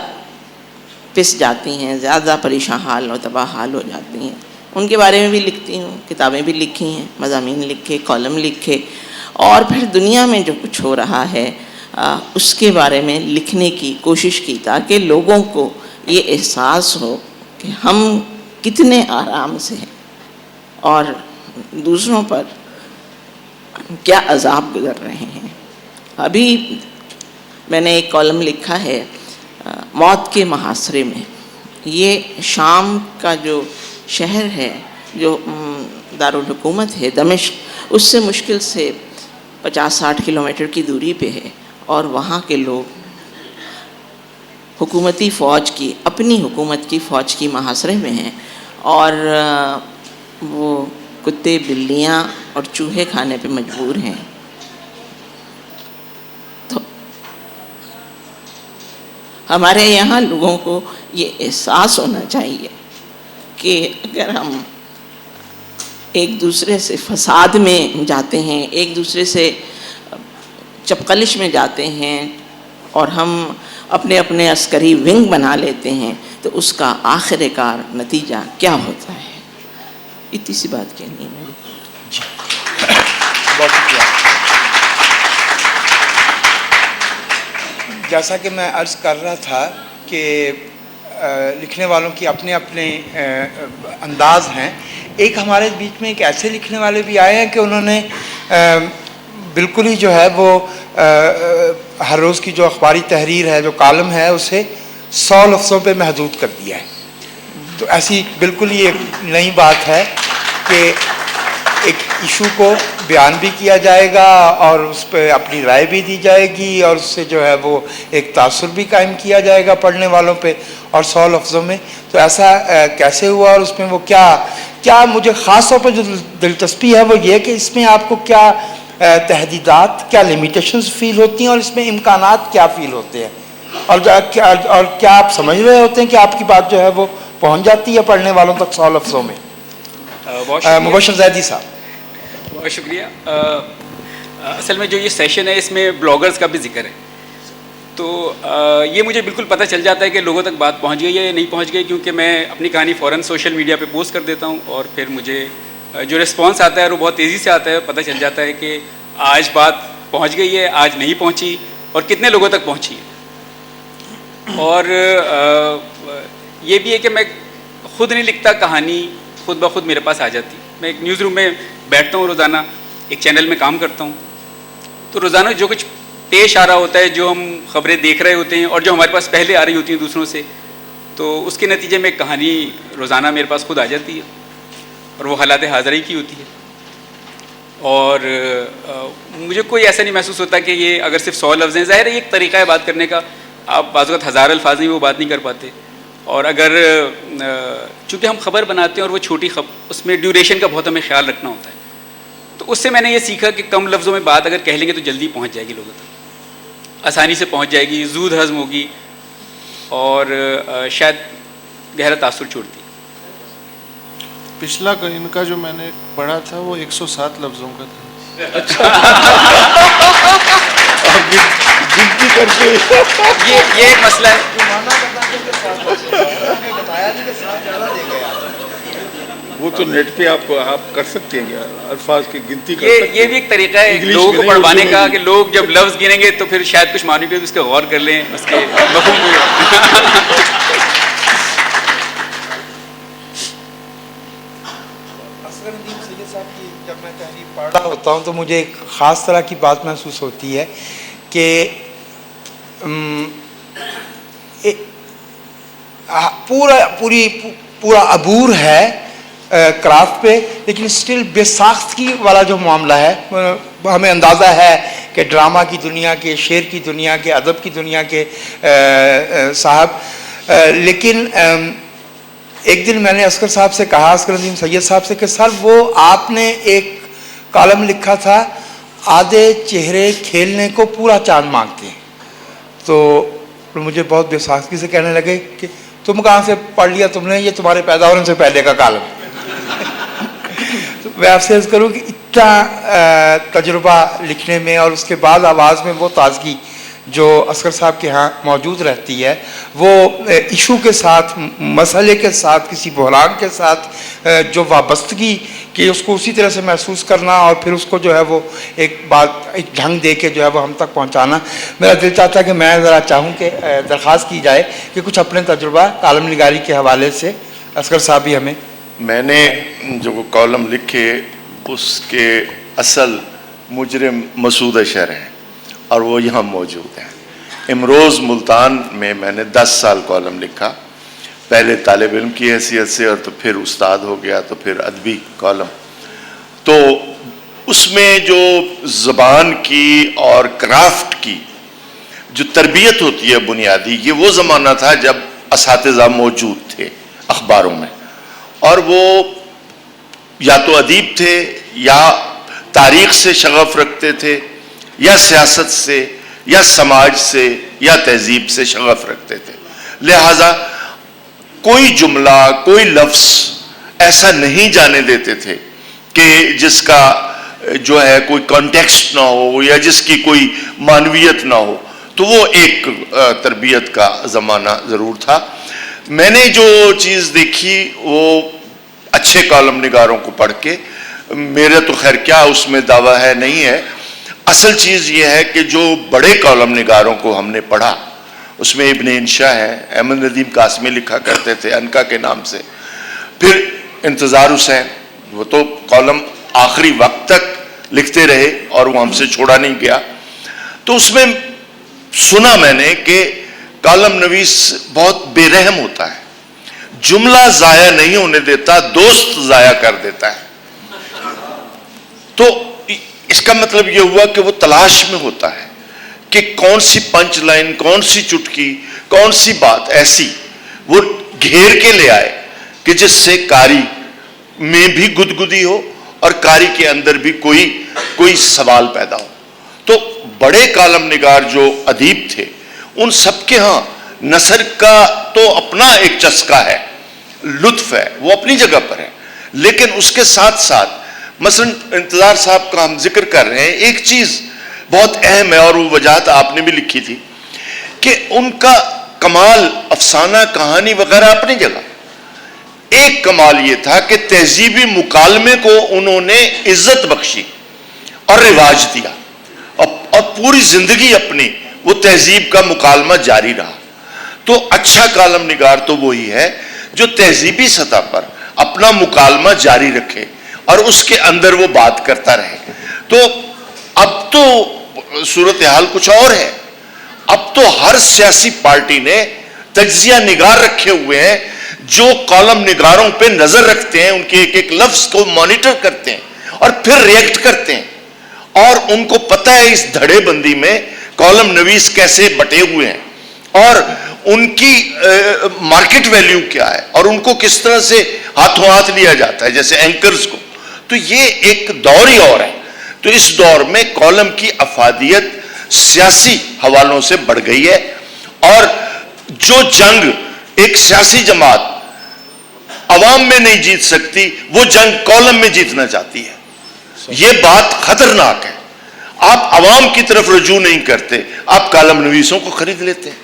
پس جاتی ہیں، زیادہ پریشان حال اور تباہ حال ہو جاتی ہیں. ان کے بارے میں بھی لکھتی ہوں، کتابیں بھی لکھی ہیں، مضامین لکھے، کالم لکھے، اور پھر دنیا میں جو کچھ ہو رہا ہے اس کے بارے میں لکھنے کی کوشش کی، تاکہ لوگوں کو یہ احساس ہو کہ ہم کتنے آرام سے ہیں اور دوسروں پر کیا عذاب گزر رہے ہیں. ابھی میں نے ایک کالم لکھا ہے موت کے محاصرے میں. یہ شام کا جو شہر ہے، جو دارالحکومت ہے دمشق، اس سے مشکل سے 50-60 کلومیٹر کی دوری پہ ہے، اور وہاں کے لوگ حکومتی فوج کی، اپنی حکومت کی فوج کی محاصرے میں ہیں، اور وہ کتے، بلیاں اور چوہے کھانے پہ مجبور ہیں. تو ہمارے یہاں لوگوں کو یہ احساس ہونا چاہیے کہ اگر ہم ایک دوسرے سے فساد میں جاتے ہیں، ایک دوسرے سے چپقلش میں جاتے ہیں، اور ہم اپنے اپنے عسکری ونگ بنا لیتے ہیں، تو اس کا آخر کار نتیجہ کیا ہوتا ہے. اتنی سی بات کہنی ہے. بہت شکریہ. جیسا کہ میں عرض کر رہا تھا کہ لکھنے والوں کی اپنے اپنے انداز ہیں. ایک ہمارے بیچ میں ایک ایسے لکھنے والے بھی آئے ہیں کہ انہوں نے بالکل ہی جو ہے وہ ہر روز کی جو اخباری تحریر ہے، جو کالم ہے، اسے 100 لفظوں پہ محدود کر دیا ہے. تو ایسی بالکل ہی ایک نئی بات ہے کہ ایک ایشو کو بیان بھی کیا جائے گا اور اس پہ اپنی رائے بھی دی جائے گی، اور اس سے جو ہے وہ ایک تاثر بھی قائم کیا جائے گا پڑھنے والوں پہ، اور 100 لفظوں میں. تو ایسا کیسے ہوا اور اس میں وہ کیا کیا مجھے خاص طور پر جو دلچسپی ہے وہ یہ کہ اس میں آپ کو کیا تحدیدات، کیا لیمیٹیشنز فیل ہوتی ہیں اور اس میں امکانات کیا فیل ہوتے ہیں، اور کیا آپ سمجھ رہے ہوتے ہیں کہ آپ کی بات جو ہے وہ پہنچ جاتی ہے پڑھنے والوں تک 100 لفظوں میں؟ مبشر زیدی صاحب. بہت شکریہ. اصل میں جو یہ سیشن ہے اس میں بلاگرز کا بھی ذکر ہے، تو یہ مجھے بالکل پتہ چل جاتا ہے کہ لوگوں تک بات پہنچ گئی ہے یا نہیں پہنچ گئی، کیونکہ میں اپنی کہانی فوراً سوشل میڈیا پہ پوسٹ کر دیتا ہوں اور پھر مجھے جو رسپانس آتا ہے وہ بہت تیزی سے آتا ہے. پتہ چل جاتا ہے کہ آج بات پہنچ گئی ہے، آج نہیں پہنچی، اور کتنے لوگوں تک پہنچی ہے. اور یہ بھی ہے کہ میں خود نہیں لکھتا، کہانی خود بخود میرے پاس آ جاتی. میں ایک نیوز روم میں بیٹھتا ہوں روزانہ، ایک چینل میں کام کرتا ہوں، تو روزانہ جو کچھ پیش آ رہا ہوتا ہے، جو ہم خبریں دیکھ رہے ہوتے ہیں اور جو ہمارے پاس پہلے آ رہی ہوتی ہیں دوسروں سے، تو اس کے نتیجے میں ایک کہانی روزانہ میرے پاس خود آ جاتی ہے اور وہ حالات حاضرہ کی ہوتی ہے. اور مجھے کوئی ایسا نہیں محسوس ہوتا کہ یہ اگر صرف 100 لفظ ہیں. ظاہر ہے یہ ایک طریقہ ہے بات کرنے کا، آپ بعض اوقات 1000 الفاظ میں وہ بات نہیں کر پاتے، اور اگر چونکہ ہم خبر بناتے ہیں اور وہ چھوٹی اس میں ڈیوریشن کا بہت ہمیں خیال رکھنا ہوتا ہے، تو اس سے میں نے یہ سیکھا کہ کم لفظوں میں بات اگر کہہ لیں گے تو جلدی پہنچ جائے گی لوگوں تک، آسانی سے پہنچ جائے گی، زود ہضم ہوگی اور شاید گہرا تاثر چھوڑتی. پچھلا ان کا جو میں نے پڑھا تھا وہ 107 لفظوں کا تھا. گنتی کر کے یہ ایک مسئلہ ہے. وہ تو نیٹ پہ آپ کر سکتے ہیں، الفاظ کی گنتی کر سکتے ہیں. یہ بھی ایک طریقہ ہے انگلش لوگوں میں کو نہیں، پڑھوانے اردو کا میں کہ لوگ جب لفظ گنیں گے تو پھر شاید کچھ معنی پہ بھی اس کے غور کر لیں، اس کے مفہوم کو. جب میں تحریر پڑھ رہا ہوتا ہوں تو مجھے ایک خاص طرح کی بات محسوس ہوتی ہے کہ پورا عبور ہے کرافٹ پہ، لیکن اسٹل بے ساختگی والا جو معاملہ ہے. ہمیں اندازہ ہے کہ ڈرامہ کی دنیا کے، شعر کی دنیا کے، ادب کی دنیا کے صاحب، لیکن ایک دن میں نے اصغر صاحب سے کہا، اصغر عظیم سید صاحب سے، کہ سر وہ آپ نے ایک کالم لکھا تھا آدھے چہرے کھیلنے کو پورا چاند مانگتے ہیں. تو مجھے بہت بے ساختگی سے کہنے لگے کہ تم کہاں سے پڑھ لیا تم نے، یہ تمہارے پیدا ہونے سے پہلے کا کالم. میں آپ سے عرض کروں کہ اتنا تجربہ لکھنے میں اور اس کے بعد آواز میں وہ تازگی جو اصغر صاحب کے ہاں موجود رہتی ہے، وہ ایشو کے ساتھ، مسئلے کے ساتھ، کسی بحران کے ساتھ جو وابستگی کہ اس کو اسی طرح سے محسوس کرنا اور پھر اس کو جو ہے وہ ایک بات، ایک ڈھنگ دے کے جو ہے وہ ہم تک پہنچانا. میرا دل چاہتا ہے کہ میں ذرا چاہوں کہ درخواست کی جائے کہ کچھ اپنے تجربہ کالم نگاری کے حوالے سے اصغر صاحب بھی ہمیں. میں نے جو وہ کالم لکھے اس کے اصل مجرم مسعود اشر ہیں اور وہ یہاں موجود ہیں. امروز ملتان میں نے 10 سال کالم لکھا، پہلے طالب علم کی حیثیت سے اور تو پھر استاد ہو گیا، تو پھر ادبی کالم. تو اس میں جو زبان کی اور کرافٹ کی جو تربیت ہوتی ہے بنیادی، یہ وہ زمانہ تھا جب اساتذہ موجود تھے اخباروں میں، اور وہ یا تو ادیب تھے یا تاریخ سے شغف رکھتے تھے یا سیاست سے یا سماج سے یا تہذیب سے شغف رکھتے تھے. لہذا کوئی جملہ، کوئی لفظ ایسا نہیں جانے دیتے تھے کہ جس کا جو ہے کوئی کانٹیکسٹ نہ ہو یا جس کی کوئی معنویت نہ ہو. تو وہ ایک تربیت کا زمانہ ضرور تھا. میں نے جو چیز دیکھی وہ اچھے کالم نگاروں کو پڑھ کے، میرے تو خیر کیا اس میں دعویٰ ہے نہیں ہے، اصل چیز یہ ہے کہ جو بڑے کالم نگاروں کو ہم نے پڑھا، اس میں ابن انشا ہے، احمد ندیم قاسمی لکھا کرتے تھے انکا کے نام سے، پھر انتظار حسین، وہ تو کالم آخری وقت تک لکھتے رہے اور وہ ہم سے چھوڑا نہیں گیا. تو اس میں سنا میں نے کہ کالم نویس بہت بے رحم ہوتا ہے، جملہ ضائع نہیں ہونے دیتا، دوست ضائع کر دیتا ہے. تو اس کا مطلب یہ ہوا کہ وہ تلاش میں ہوتا ہے کہ کون سی پنچ لائن، کون سی چٹکی، کون سی بات ایسی وہ گھیر کے لے آئے کہ جس سے قاری میں بھی گدگدی ہو اور قاری کے اندر بھی کوئی سوال پیدا ہو. تو بڑے کالم نگار جو ادیب تھے ان سب کے ہاں نثر کا تو اپنا ایک چسکا ہے, لطف ہے, وہ اپنی جگہ پر ہے, لیکن اس کے ساتھ ساتھ مثلا انتظار صاحب کا ہم ذکر کر رہے ہیں, ایک چیز بہت اہم ہے اور وہ وجاہت آپ نے بھی لکھی تھی کہ ان کا کمال افسانہ کہانی وغیرہ اپنی جگہ, ایک کمال یہ تھا کہ تہذیبی مکالمے کو انہوں نے عزت بخشی اور رواج دیا, اور پوری زندگی اپنی وہ تہذیب کا مکالمہ جاری رہا. تو اچھا کالم نگار تو وہی ہے جو تہذیبی سطح پر اپنا مکالمہ جاری رکھے اور اس کے اندر وہ بات کرتا رہے. تو اب تو صورتحال کچھ اور ہے, اب تو ہر سیاسی پارٹی نے تجزیہ نگار رکھے ہوئے ہیں جو کالم نگاروں پہ نظر رکھتے ہیں, ان کے ایک ایک لفظ کو مانیٹر کرتے ہیں اور پھر ریئیکٹ کرتے ہیں, اور ان کو پتہ ہے اس دھڑے بندی میں کالم نویس کیسے بٹے ہوئے ہیں اور ان کی مارکیٹ ویلیو کیا ہے اور ان کو کس طرح سے ہاتھوں ہاتھ لیا جاتا ہے جیسے اینکرز کو. تو یہ ایک دور ہی اور ہے. تو اس دور میں کالم کی افادیت سیاسی حوالوں سے بڑھ گئی ہے, اور جو جنگ ایک سیاسی جماعت عوام میں نہیں جیت سکتی وہ جنگ کالم میں جیتنا چاہتی ہے. یہ بات خطرناک ہے. آپ عوام کی طرف رجوع نہیں کرتے, آپ کالم نویسوں کو خرید لیتے ہیں,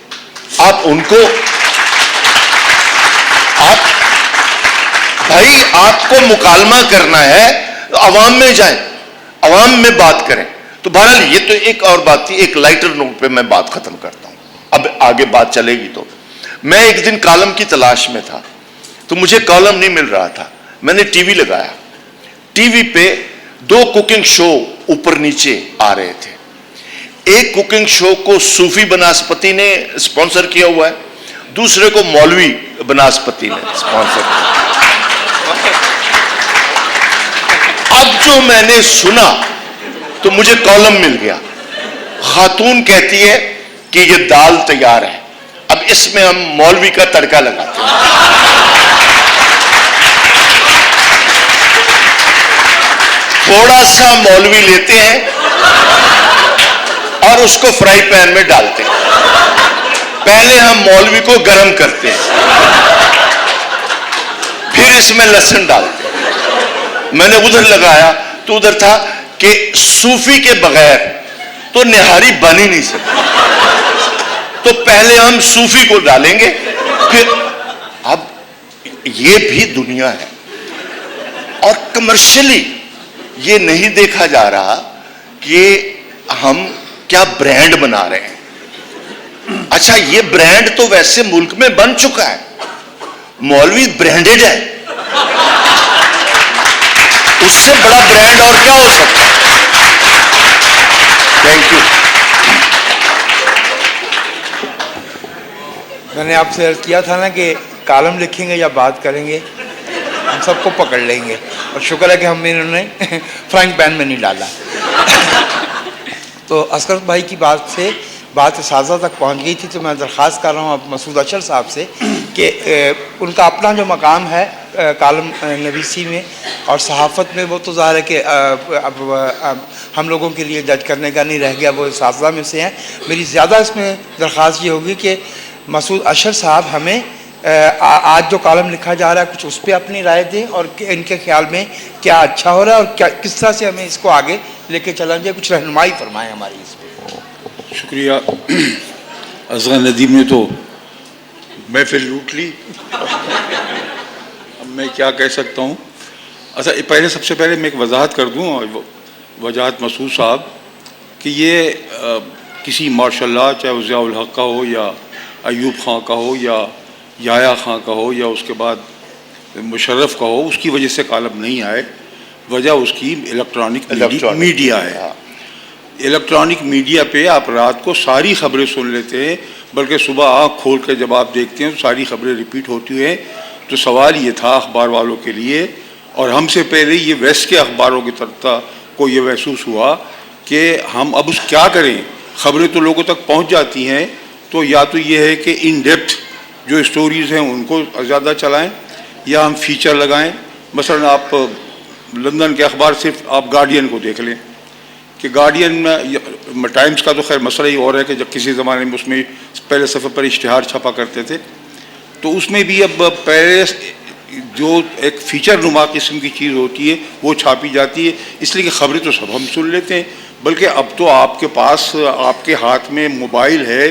آپ ان کو آپ کو مکالمہ کرنا ہے عوام میں جائیں, عوام میں بات کریں. تو بہرحال یہ تو ایک اور بات تھی. ایک لائٹر نوٹ پہ میں بات ختم کرتا ہوں, اب آگے بات چلے گی. تو میں ایک دن کالم کی تلاش میں تھا تو مجھے کالم نہیں مل رہا تھا. میں نے ٹی وی لگایا, ٹی وی پہ 2 کوکنگ شو اوپر نیچے آ رہے تھے. ایک کوکنگ شو کو صوفی بناسپتی نے اسپانسر کیا ہوا ہے, دوسرے کو مولوی بناسپتی نے اسپانسر کیا. اب جو میں نے سنا تو مجھے کالم مل گیا. خاتون کہتی ہے کہ یہ دال تیار ہے, اب اس میں ہم مولوی کا تڑکا لگاتے ہیں. تھوڑا سا مولوی لیتے ہیں اور اس کو فرائی پین میں ڈالتے ہیں. پہلے ہم مولوی کو گرم کرتے ہیں, پھر اس میں لہسن ڈالتے ہیں. میں نے ادھر لگایا تو ادھر تھا کہ صوفی کے بغیر تو نہاری بن ہی نہیں سکتی, تو پہلے ہم صوفی کو ڈالیں گے پھر. اب یہ بھی دنیا ہے, اور کمرشلی یہ نہیں دیکھا جا رہا کہ ہم کیا برانڈ بنا رہے ہیں. اچھا یہ برانڈ تو ویسے ملک میں بن چکا ہے, مولوی برانڈڈ ہے, اس سے بڑا برانڈ اور کیا ہو سکتا ہے. Thank you. میں نے آپ سے عرض کیا تھا نا کہ کالم لکھیں گے یا بات کریں گے, ہم سب کو پکڑ لیں گے, اور شکر ہے کہ ہم انہوں نے فرائنگ پین میں نہیں ڈالا. تو اسکر بھائی کی بات اساتذہ تک پہنچ گئی تھی, تو میں درخواست کر رہا ہوں اب مسعود اشر صاحب سے کہ ان کا اپنا جو مقام ہے کالم نویسی میں اور صحافت میں, وہ تو ظاہر ہے کہ اب ہم لوگوں کے لیے جج کرنے کا نہیں رہ گیا, وہ اساتذہ میں سے ہیں. میری زیادہ اس میں درخواست یہ ہوگی کہ مسعود اشر صاحب ہمیں آج جو کالم لکھا جا رہا ہے کچھ اس پہ اپنی رائے دیں, اور ان کے خیال میں کیا اچھا ہو رہا ہے اور کس طرح سے ہمیں اس کو آگے لے کے چلنا چاہیے, کچھ رہنمائی فرمائیں ہماری اس پہ. شکریہ. اصغر ندیم نے تو محفل لوٹ لی, اب میں کیا کہہ سکتا ہوں. اچھا سب سے پہلے میں ایک وضاحت کر دوں, وجاہت مسعود صاحب, کہ یہ کسی ماشاء اللہ چاہے وہ ضیاء الحق کا ہو یا ایوب خان کا ہو یا یحییٰ خان کا ہو یا اس کے بعد مشرف کا ہو, اس کی وجہ سے کالم نہیں آئے. وجہ اس کی الیکٹرانک میڈیا ہے. الیکٹرانک میڈیا پہ آپ رات کو ساری خبریں سن لیتے ہیں, بلکہ صبح آنکھ کھول کے جب آپ دیکھتے ہیں تو ساری خبریں ریپیٹ ہوتی ہیں. تو سوال یہ تھا اخبار والوں کے لیے, اور ہم سے پہلے یہ ویسٹ کے اخباروں کی طرف کو یہ محسوس ہوا کہ ہم اب اس کیا کریں, خبریں تو لوگوں تک پہنچ جاتی ہیں, تو یا تو یہ ہے کہ ان ڈیپتھ جو اسٹوریز ہیں ان کو زیادہ چلائیں, یا ہم فیچر لگائیں, مثلا آپ لندن کے اخبار صرف آپ گارڈین کو دیکھ لیں کہ گارڈین میں ٹائمز کا تو خیر مسئلہ ہی اور ہے کہ جب کسی زمانے میں اس میں پہلے صفحے پر اشتہار چھپا کرتے تھے تو اس میں بھی اب پہلے جو ایک فیچر نما قسم کی چیز ہوتی ہے وہ چھاپی جاتی ہے، اس لیے کہ خبریں تو سب ہم سن لیتے ہیں، بلکہ اب تو آپ کے پاس آپ کے ہاتھ میں موبائل ہے،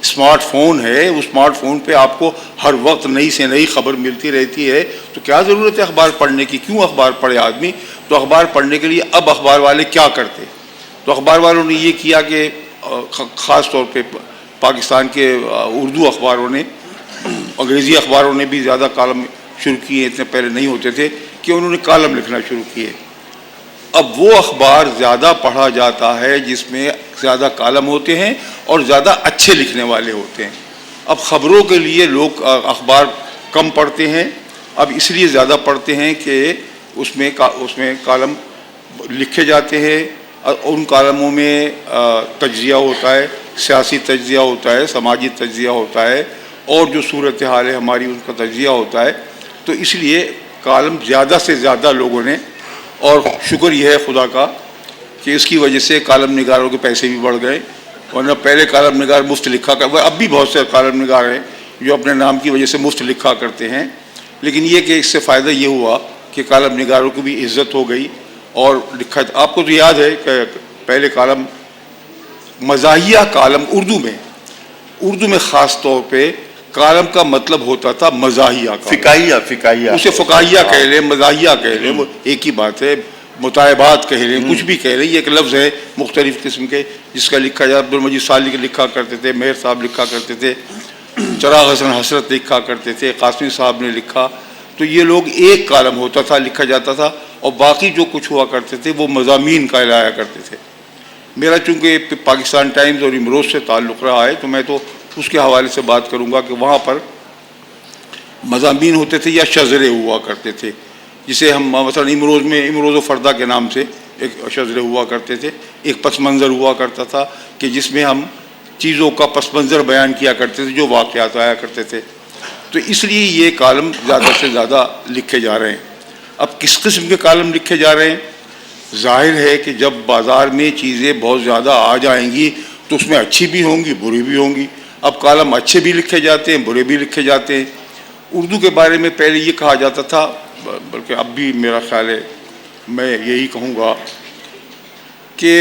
اسمارٹ فون ہے، اس اسمارٹ فون پہ آپ کو ہر وقت نئی سے نئی خبر ملتی رہتی ہے، تو کیا ضرورت ہے اخبار پڑھنے کی؟ کیوں اخبار پڑھے آدمی؟ تو اخبار پڑھنے کے لیے اب اخبار والے کیا کرتے؟ تو اخبار والوں نے یہ کیا کہ خاص طور پہ پاکستان کے اردو اخباروں نے، انگریزی اخباروں نے بھی زیادہ کالم شروع کیے، اتنے پہلے نہیں ہوتے تھے، کہ انہوں نے کالم لکھنا شروع کیے۔ اب وہ اخبار زیادہ پڑھا جاتا ہے جس میں زیادہ کالم ہوتے ہیں اور زیادہ اچھے لکھنے والے ہوتے ہیں۔ اب خبروں کے لیے لوگ اخبار کم پڑھتے ہیں، اب اس لیے زیادہ پڑھتے ہیں کہ اس میں کالم لکھے جاتے ہیں، ان کالموں میں تجزیہ ہوتا ہے، سیاسی تجزیہ ہوتا ہے، سماجی تجزیہ ہوتا ہے، اور جو صورتحال ہے ہماری ان کا تجزیہ ہوتا ہے۔ تو اس لیے کالم زیادہ سے زیادہ لوگوں نے، اور شکر یہ ہے خدا کا کہ اس کی وجہ سے کالم نگاروں کے پیسے بھی بڑھ گئے، ورنہ پہلے کالم نگار مفت لکھا کرتے، اب بھی بہت سے کالم نگار ہیں جو اپنے نام کی وجہ سے مفت لکھا کرتے ہیں، لیکن یہ کہ اس سے فائدہ یہ ہوا کہ کالم نگاروں کی بھی عزت ہو گئی اور لکھا۔ آپ کو تو یاد ہے کہ پہلے کالم، مزاحیہ کالم اردو میں خاص طور پہ کالم کا مطلب ہوتا تھا مزاحیہ کا، فکاہیہ، اسے فکاہیہ کہہ لیں، مزاحیہ کہہ لیں، وہ ایک ہی بات ہے، مطالبات کہہ لیں، کچھ بھی کہہ لیں، یہ ایک لفظ ہے مختلف قسم کے جس کا لکھا جاتا۔ عبدالمجید سالی لکھا کرتے تھے، مہر صاحب لکھا کرتے تھے، چراغ حسن حسرت لکھا کرتے تھے، قاسمی صاحب نے لکھا، تو یہ لوگ ایک کالم ہوتا تھا لکھا جاتا تھا، اور باقی جو کچھ ہوا کرتے تھے وہ مضامین کا لایا کرتے تھے۔ میرا چونکہ پاکستان ٹائمز اور امروز سے تعلق رہا ہے تو میں تو اس کے حوالے سے بات کروں گا کہ وہاں پر مضامین ہوتے تھے یا شذرے ہوا کرتے تھے، جسے ہم مثلا امروز و فردا کے نام سے ایک شذرے ہوا کرتے تھے، ایک پس منظر ہوا کرتا تھا کہ جس میں ہم چیزوں کا پس منظر بیان کیا کرتے تھے جو واقعات آیا کرتے تھے۔ تو اس لیے یہ کالم زیادہ سے زیادہ لکھے جا رہے ہیں۔ اب کس قسم کے کالم لکھے جا رہے ہیں؟ ظاہر ہے کہ جب بازار میں چیزیں بہت زیادہ آ جائیں گی تو اس میں اچھی بھی ہوں گی، بری بھی ہوں گی۔ اب کالم اچھے بھی لکھے جاتے ہیں، برے بھی لکھے جاتے ہیں۔ اردو کے بارے میں پہلے یہ کہا جاتا تھا، بلکہ اب بھی میرا خیال ہے میں یہی کہوں گا کہ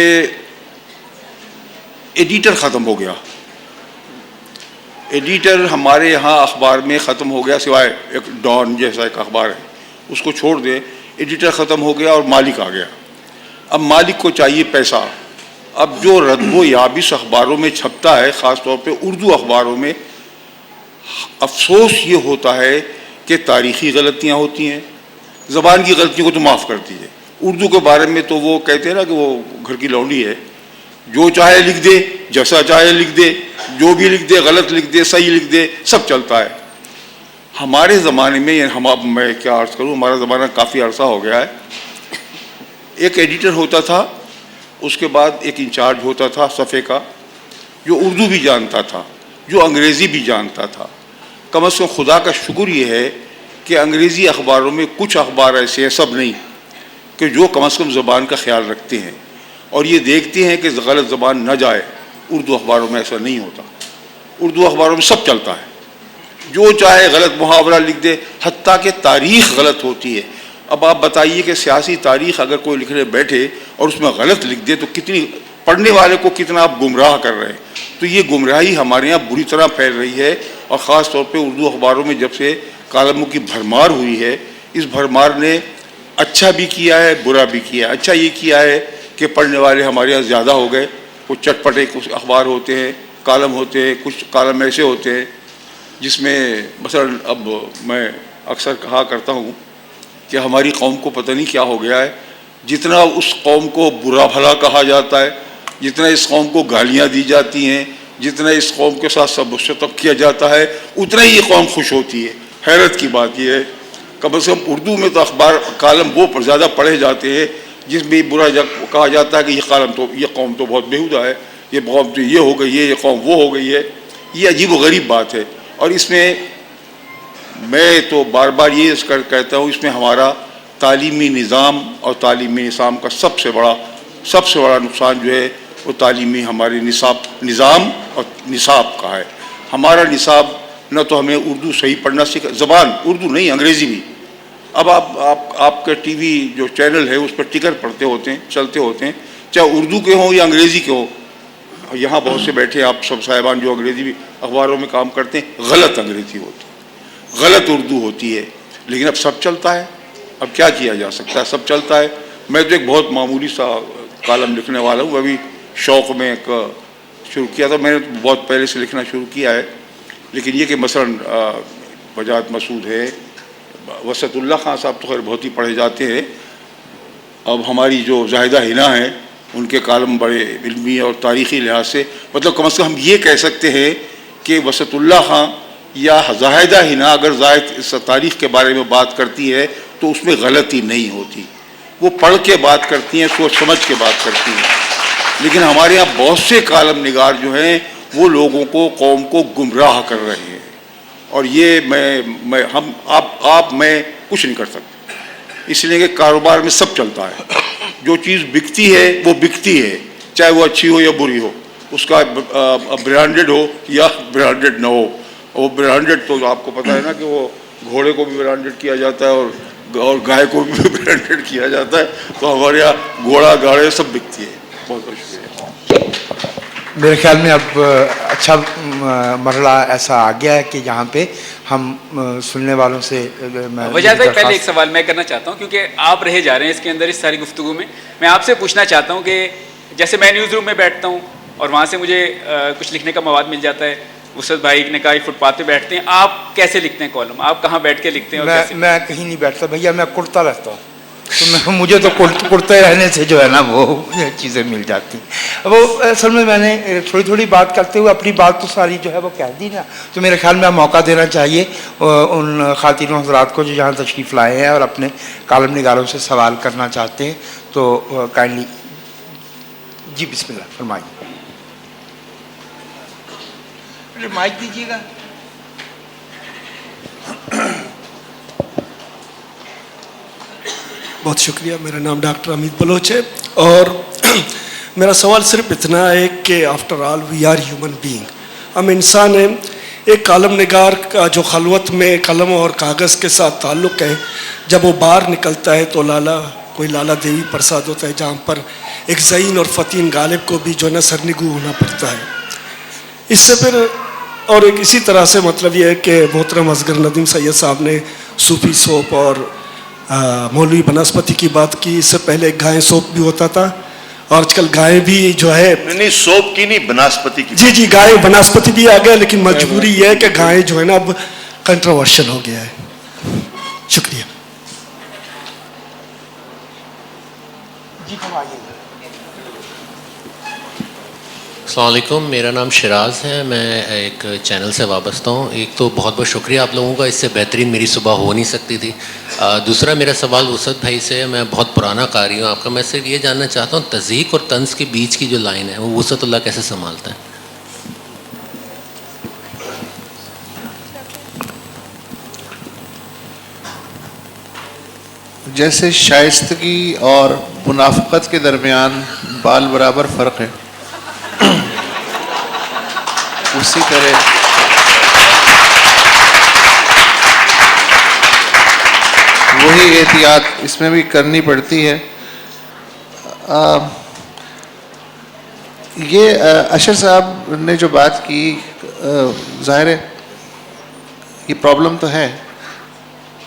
ایڈیٹر ختم ہو گیا۔ ایڈیٹر ہمارے یہاں اخبار میں ختم ہو گیا، سوائے ایک ڈان جیسا ایک اخبار ہے اس کو چھوڑ دیں، ایڈیٹر ختم ہو گیا اور مالک آ گیا۔ اب مالک کو چاہیے پیسہ۔ اب جو ردب و یابس اخباروں میں چھپتا ہے، خاص طور پہ اردو اخباروں میں، افسوس یہ ہوتا ہے کہ تاریخی غلطیاں ہوتی ہیں، زبان کی غلطیوں کو تو معاف کر دیجیے۔ اردو کے بارے میں تو وہ کہتے ہیں نا کہ وہ گھر کی لونڈی ہے، جو چاہے لکھ دے، جیسا چاہے لکھ دے، جو بھی لکھ دے، غلط لکھ دے، صحیح لکھ دے، سب چلتا ہے۔ ہمارے زمانے میں، میں کیا عرض کروں، ہمارا زمانہ کافی عرصہ ہو گیا ہے، ایک ایڈیٹر ہوتا تھا، اس کے بعد ایک انچارج ہوتا تھا صفحے کا، جو اردو بھی جانتا تھا، جو انگریزی بھی جانتا تھا۔ کم از کم خدا کا شکر یہ ہے کہ انگریزی اخباروں میں کچھ اخبار ایسے ہیں، سب نہیں، کہ جو کم از کم زبان کا خیال رکھتے ہیں اور یہ دیکھتے ہیں کہ غلط زبان نہ جائے۔ اردو اخباروں میں ایسا نہیں ہوتا۔ اردو اخباروں میں سب چلتا ہے، جو چاہے غلط محاورہ لکھ دے، حتیٰ کہ تاریخ غلط ہوتی ہے۔ اب آپ بتائیے کہ سیاسی تاریخ اگر کوئی لکھنے بیٹھے اور اس میں غلط لکھ دے تو کتنی پڑھنے والے کو کتنا آپ گمراہ کر رہے ہیں۔ تو یہ گمراہی ہمارے یہاں بری طرح پھیل رہی ہے، اور خاص طور پہ اردو اخباروں میں جب سے کالموں کی بھرمار ہوئی ہے، اس بھرمار نے اچھا بھی کیا ہے، برا بھی کیا ہے۔ اچھا یہ کیا ہے کہ پڑھنے والے ہمارے یہاں زیادہ ہو گئے، کچھ چٹپٹے کچھ اخبار ہوتے ہیں، کالم ہوتے ہیں، کچھ کالم ایسے ہوتے ہیں جس میں مثلا اب میں اکثر کہا کرتا ہوں کہ ہماری قوم کو پتہ نہیں کیا ہو گیا ہے، جتنا اس قوم کو برا بھلا کہا جاتا ہے، جتنا اس قوم کو گالیاں دی جاتی ہیں، جتنا اس قوم کے ساتھ سب شتم کیا جاتا ہے، اتنا ہی یہ قوم خوش ہوتی ہے۔ حیرت کی بات یہ ہے، کم از کم اردو میں تو اخبار کالم وہ زیادہ پڑھے جاتے ہیں جس میں برا کہا جاتا ہے کہ یہ قوم تو بہت بیہودہ ہے، یہ قوم تو یہ ہو گئی ہے، یہ قوم وہ ہو گئی ہے۔ یہ عجیب و غریب بات ہے، اور اس میں میں تو بار بار یہ کہتا ہوں، اس میں ہمارا تعلیمی نظام اور تعلیمی نظام کا سب سے بڑا نقصان جو ہے وہ تعلیمی ہمارے نظام اور نصاب کا ہے. ہمارا نصاب نہ تو ہمیں اردو صحیح پڑھنا سکھا، زبان اردو نہیں انگریزی بھی. اب آپ کے ٹی وی جو چینل ہے اس پر ٹکر پڑھتے ہوتے ہیں، چلتے ہوتے ہیں، چاہے اردو کے ہوں یا انگریزی کے ہوں. یہاں بہت سے بیٹھے آپ سب صاحبان جو انگریزی بھی اخباروں میں کام کرتے ہیں، غلط انگریزی ہوتی ہے، غلط اردو ہوتی ہے. لیکن اب سب چلتا ہے، اب کیا کیا جا سکتا ہے، سب چلتا ہے. میں تو ایک بہت معمولی سا کالم لکھنے والا ہوں، ابھی شوق میں ایک شروع کیا تھا. میں نے بہت پہلے سے لکھنا شروع کیا ہے. لیکن یہ کہ مثلاً وجاہت مسعود ہے، وسط اللہ خان صاحب تو خیر بہت ہی پڑھے جاتے ہیں. اب ہماری جو زاہدہ حنا ہیں ان کے کالم بڑے علمی اور تاریخی لحاظ سے، مطلب کم از کم ہم یہ کہہ سکتے ہیں کہ وسط اللہ خان یا زاہدہ حنا اگر تاریخ کے بارے میں بات کرتی ہے تو اس میں غلطی نہیں ہوتی. وہ پڑھ کے بات کرتی ہیں، سوچ سمجھ کے بات کرتی ہیں. لیکن ہمارے یہاں بہت سے کالم نگار جو ہیں وہ لوگوں کو، قوم کو گمراہ کر رہے ہیں. اور یہ میں کچھ نہیں کر سکتا، اس لیے کہ کاروبار میں سب چلتا ہے. جو چیز بکتی ہے وہ بکتی ہے، چاہے وہ اچھی ہو یا بری ہو، اس کا برانڈڈ ہو یا برانڈڈ نہ ہو. وہ برانڈڈ تو آپ کو پتہ ہے نا کہ وہ گھوڑے کو بھی برانڈڈ کیا جاتا ہے اور گائے کو بھی برانڈڈ کیا جاتا ہے. تو ہمارے یہاں گھوڑا گاڑے سب بکتی ہے. بہت بہت شکریہ. میرے خیال میں اب اچھا مرحلہ ایسا آ گیا ہے کہ جہاں پہ ہم سننے والوں سے وجہ سے پہلے ایک سوال میں کرنا چاہتا ہوں، کیونکہ آپ رہے جا رہے ہیں اس کے اندر اس ساری گفتگو میں آپ سے پوچھنا چاہتا ہوں کہ جیسے میں نیوز روم میں بیٹھتا ہوں اور وہاں سے مجھے کچھ لکھنے کا مواد مل جاتا ہے. وسعت بھائی نے کہا فٹ پاتھ پہ بیٹھتے ہیں، آپ کیسے لکھتے ہیں کالم؟ آپ کہاں بیٹھ کے لکھتے ہیں؟ میں کہیں نہیں بیٹھتا بھیا، میں کرتا رہتا ہوں. تو مجھے تو کرتے رہنے سے جو ہے نا وہ چیزیں مل جاتی ہیں. وہ اصل میں نے تھوڑی بات کرتے ہوئے اپنی بات تو ساری جو ہے وہ کہہ دی نا. تو میرے خیال میں موقع دینا چاہیے ان خواتین و حضرات کو جو یہاں تشریف لائے ہیں اور اپنے کالم نگاروں سے سوال کرنا چاہتے ہیں. تو کائنڈلی جی بسم اللہ فرمائیے. مائک دیجیے گا. بہت شکریہ. میرا نام ڈاکٹر امید بلوچ ہے اور میرا سوال صرف اتنا ہے کہ after all we are human being, ہم انسان ہیں. ایک کالم نگار کا جو خلوت میں قلم اور کاغذ کے ساتھ تعلق ہے، جب وہ باہر نکلتا ہے تو کوئی لالا دیوی پرساد ہوتا ہے جہاں پر ایک ذہین اور فتین غالب کو بھی جو ہے نا سرنگو ہونا پڑتا ہے. اس سے پھر اور ایک اسی طرح سے مطلب یہ ہے کہ محترم اصغر ندیم سید صاحب نے صوفی سوپ اور مولوی بنسپتی کی بات کی. اس سے پہلے گائے سوپ بھی ہوتا تھا اور آج کل گائے بھی جو ہے نہیں سوپ کی نہیں، بناسپتی کی. جی گائے بنسپتی بھی آ گیا، لیکن مجبوری یہ ہے کہ گائے جو ہے نا اب کنٹروورشل ہو گیا ہے. شکریہ. جی فرمائیے. السلام علیکم، میرا نام شراز ہے، میں ایک چینل سے وابستہ ہوں. ایک تو بہت بہت شکریہ آپ لوگوں کا، اس سے بہترین میری صبح ہو نہیں سکتی تھی. دوسرا میرا سوال وسعت بھائی سے ہے. میں بہت پرانا قاری ہوں آپ کا. میں صرف یہ جاننا چاہتا ہوں تضحیق اور طنز کے بیچ کی جو لائن ہے وہ وسعت اللہ کیسے سنبھالتا ہے؟ جیسے شائستگی اور منافقت کے درمیان بال برابر فرق ہے، اسی طرح وہی احتیاط اس میں بھی کرنی پڑتی ہے. یہ اشر صاحب نے جو بات کی، ظاہر ہے یہ پرابلم تو ہے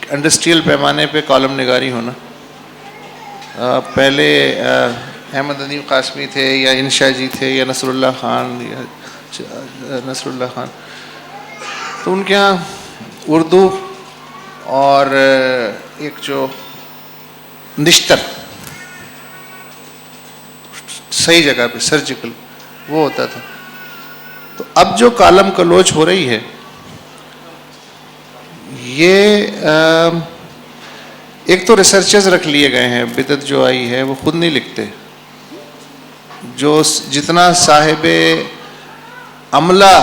انڈسٹریل پیمانے پہ کالم نگاری ہونا. پہلے احمد ندیم قاسمی تھے یا انشا جی تھے یا نصر اللہ خان تو ان کے یہاں اردو اور ایک جو نشتر صحیح جگہ پہ سرجیکل وہ ہوتا تھا. تو اب جو کالم کلوچ ہو رہی ہے یہ ایک تو ریسرچرز رکھ لیے گئے ہیں. بدعت جو آئی ہے وہ خود نہیں لکھتے، جو جتنا صاحب عملہ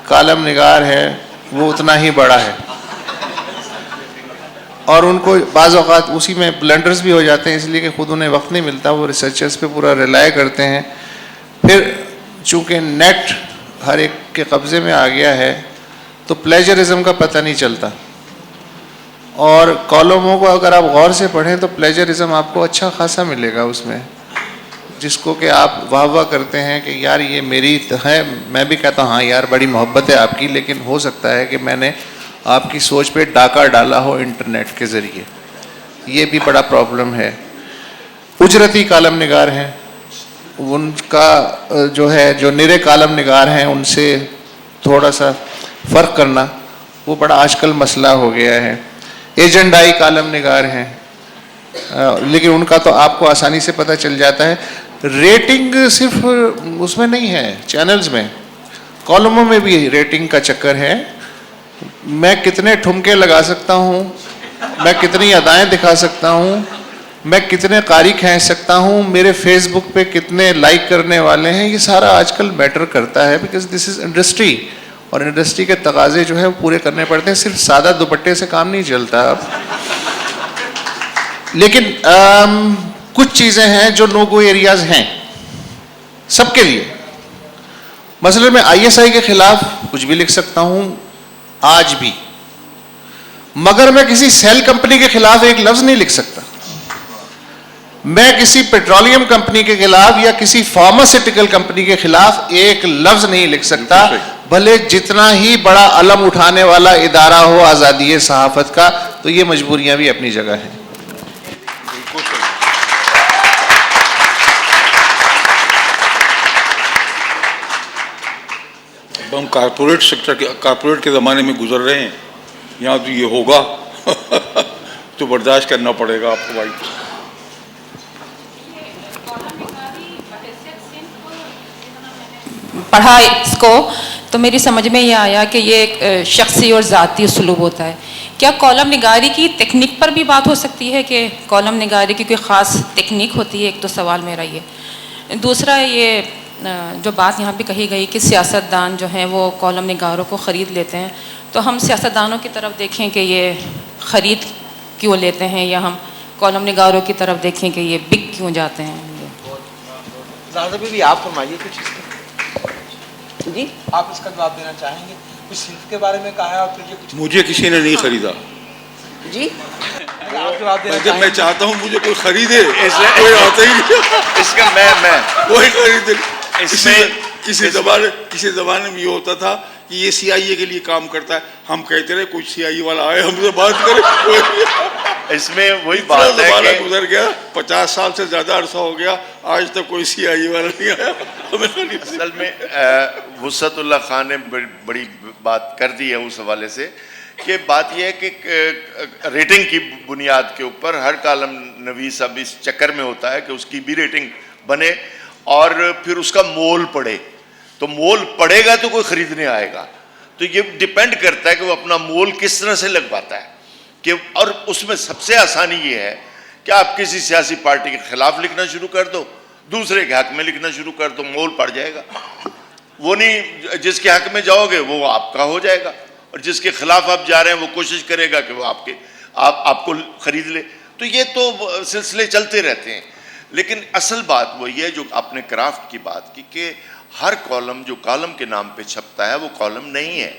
کالم نگار ہے وہ اتنا ہی بڑا ہے. اور ان کو بعض اوقات اسی میں بلنڈرز بھی ہو جاتے ہیں، اس لیے کہ خود انہیں وقت نہیں ملتا، وہ ریسرچرز پہ پورا ریلائی کرتے ہیں. پھر چونکہ نیٹ ہر ایک کے قبضے میں آ گیا ہے تو پلیجرزم کا پتہ نہیں چلتا، اور کالموں کو اگر آپ غور سے پڑھیں تو پلیجرزم آپ کو اچھا خاصا ملے گا اس میں، جس کو کہ آپ واہ واہ کرتے ہیں کہ یار یہ میری ہے. میں بھی کہتا ہوں ہاں یار بڑی محبت ہے آپ کی، لیکن ہو سکتا ہے کہ میں نے آپ کی سوچ پہ ڈاکہ ڈالا ہو انٹرنیٹ کے ذریعے. یہ بھی بڑا پرابلم ہے. اجرتی کالم نگار ہیں، ان کا جو ہے جو نرے کالم نگار ہیں ان سے تھوڑا سا فرق کرنا وہ بڑا آج کل مسئلہ ہو گیا ہے. ایجنڈائی کالم نگار ہیں، لیکن ان کا تو آپ کو آسانی سے پتہ چل جاتا ہے. ریٹنگ صرف اس میں نہیں ہے، چینلز میں، کالموں میں بھی ریٹنگ کا چکر ہے. میں کتنے ٹھمکے لگا سکتا ہوں، میں کتنی ادائیں دکھا سکتا ہوں، میں کتنے قاری کھینچ سکتا ہوں، میرے فیس بک پہ کتنے لائک کرنے والے ہیں، یہ سارا آج کل میٹر کرتا ہے. بیکاز دس از انڈسٹری، اور انڈسٹری کے تقاضے جو ہے وہ پورے کرنے پڑتے ہیں. صرف سادہ دوپٹے سے کام نہیں چلتا اب. لیکن کچھ چیزیں ہیں جو نو گو ایریاز ہیں سب کے لیے. مثلا میں آئی ایس آئی کے خلاف کچھ بھی لکھ سکتا ہوں آج بھی، مگر میں کسی سیل کمپنی کے خلاف ایک لفظ نہیں لکھ سکتا. میں کسی پیٹرولیم کمپنی کے خلاف یا کسی فارماسیوٹیکل کمپنی کے خلاف ایک لفظ نہیں لکھ سکتا، بھلے جتنا ہی بڑا علم اٹھانے والا ادارہ ہو آزادی صحافت کا. تو یہ مجبوریاں بھی اپنی جگہ ہیں. ہم کارپوریٹ سیکٹر کے کارپوریٹ کے زمانے میں گزر رہے ہیں، یہاں تو یہ ہوگا تو برداشت کرنا پڑے گا آپ کو بھائی. پڑھا اس کو تو میری سمجھ میں یہ آیا کہ یہ ایک شخصی اور ذاتی اسلوب ہوتا ہے. کیا کالم نگاری کی تکنیک پر بھی بات ہو سکتی ہے کہ کالم نگاری کی کوئی خاص تکنیک ہوتی ہے؟ ایک تو سوال میرا یہ. دوسرا یہ جو بات یہاں پہ کہی گئی کہ سیاستدان جو ہیں وہ کالم نگاروں کو خرید لیتے ہیں، تو ہم سیاستدانوں کی طرف دیکھیں کہ یہ خرید کیوں لیتے ہیں، یا ہم کالم نگاروں کی طرف دیکھیں کہ یہ بک کیوں جاتے ہیں؟ زاہدہ بھی آپ فرمائیے کچھ اس کا. جی آپ اس کا جواب دینا چاہیں گے؟ کچھ صنف کے بارے میں کہا ہے اور پھر یہ کچھ مجھے کسی نے نہیں خریدا. جی آپ جواب دینا جب چاہیں میں گے؟ چاہتا ہوں مجھے کوئی خریدے، کوئی آتا ہی نہیں. اس کا میں کوئی خریدے. اس میں کسی زمانے میں یہ ہوتا تھا کہ یہ سی آئی اے کے لیے کام کرتا ہے، ہم کہتے رہے کوئی سی آئی اے والا آئے ہم سے بات کرے. اس میں وہی بات ہے زمانہ کہ گزر گیا، 50 سال سے زیادہ عرصہ ہو گیا، آج تک کوئی سی آئی اے والا نہیں آیا ہمیں خرید. اصل میں وسعت اللہ خان نے بڑی بات کر دی ہے اس حوالے سے کہ بات یہ ہے کہ ریٹنگ کی بنیاد کے اوپر ہر کالم نویس اب اس چکر میں ہوتا ہے کہ اس کی بھی ریٹنگ بنے اور پھر اس کا مول پڑے. تو مول پڑے گا تو کوئی خریدنے آئے گا. تو یہ ڈیپینڈ کرتا ہے کہ وہ اپنا مول کس طرح سے لگواتا ہے. کہ اور اس میں سب سے آسانی یہ ہے کہ آپ کسی سیاسی پارٹی کے خلاف لکھنا شروع کر دو، دوسرے کے حق میں لکھنا شروع کر دو، مول پڑ جائے گا. وہ نہیں جس کے حق میں جاؤ گے وہ آپ کا ہو جائے گا، اور جس کے خلاف آپ جا رہے ہیں وہ کوشش کرے گا کہ وہ آپ کو خرید لے. تو یہ تو سلسلے چلتے رہتے ہیں. لیکن اصل بات وہی ہے جو آپ نے کرافٹ کی بات کی کہ ہر کالم جو کالم کے نام پہ چھپتا ہے وہ کالم نہیں ہے.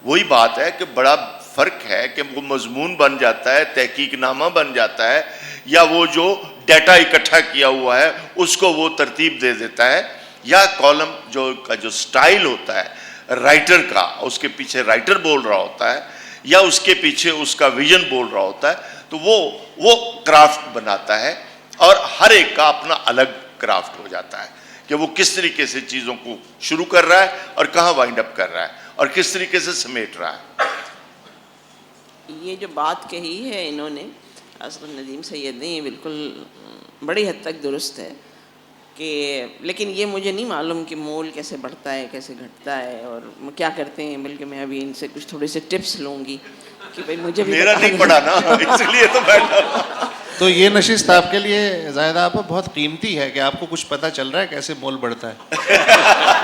وہی بات ہے کہ بڑا فرق ہے کہ وہ مضمون بن جاتا ہے، تحقیق نامہ بن جاتا ہے، یا وہ جو ڈیٹا اکٹھا کیا ہوا ہے اس کو وہ ترتیب دے دیتا ہے، یا کالم جو سٹائل ہوتا ہے رائٹر کا، اس کے پیچھے رائٹر بول رہا ہوتا ہے یا اس کے پیچھے اس کا ویژن بول رہا ہوتا ہے، تو وہ کرافٹ بناتا ہے. اور ہر ایک کا اپنا الگ کرافٹ ہو جاتا ہے کہ وہ کس طریقے سے چیزوں کو شروع کر رہا ہے اور کہاں وائنڈ اپ کر رہا ہے اور کس طریقے سے سمیٹ رہا ہے. یہ جو بات کہی ہے انہوں نے اصغر ندیم سید نے، یہ بالکل بڑی حد تک درست ہے کہ لیکن یہ مجھے نہیں معلوم کہ مول کیسے بڑھتا ہے کیسے گھٹتا ہے اور کیا کرتے ہیں، بلکہ میں ابھی ان سے کچھ تھوڑے سے ٹپس لوں گی کہ بھائی مجھے بھی میرا نہیں پڑا نا اس لیے تو بیٹھا. تو یہ نشست آپ کے لیے زاہدہ آپ بہت قیمتی ہے کہ آپ کو کچھ پتہ چل رہا ہے کیسے مول بڑھتا ہے.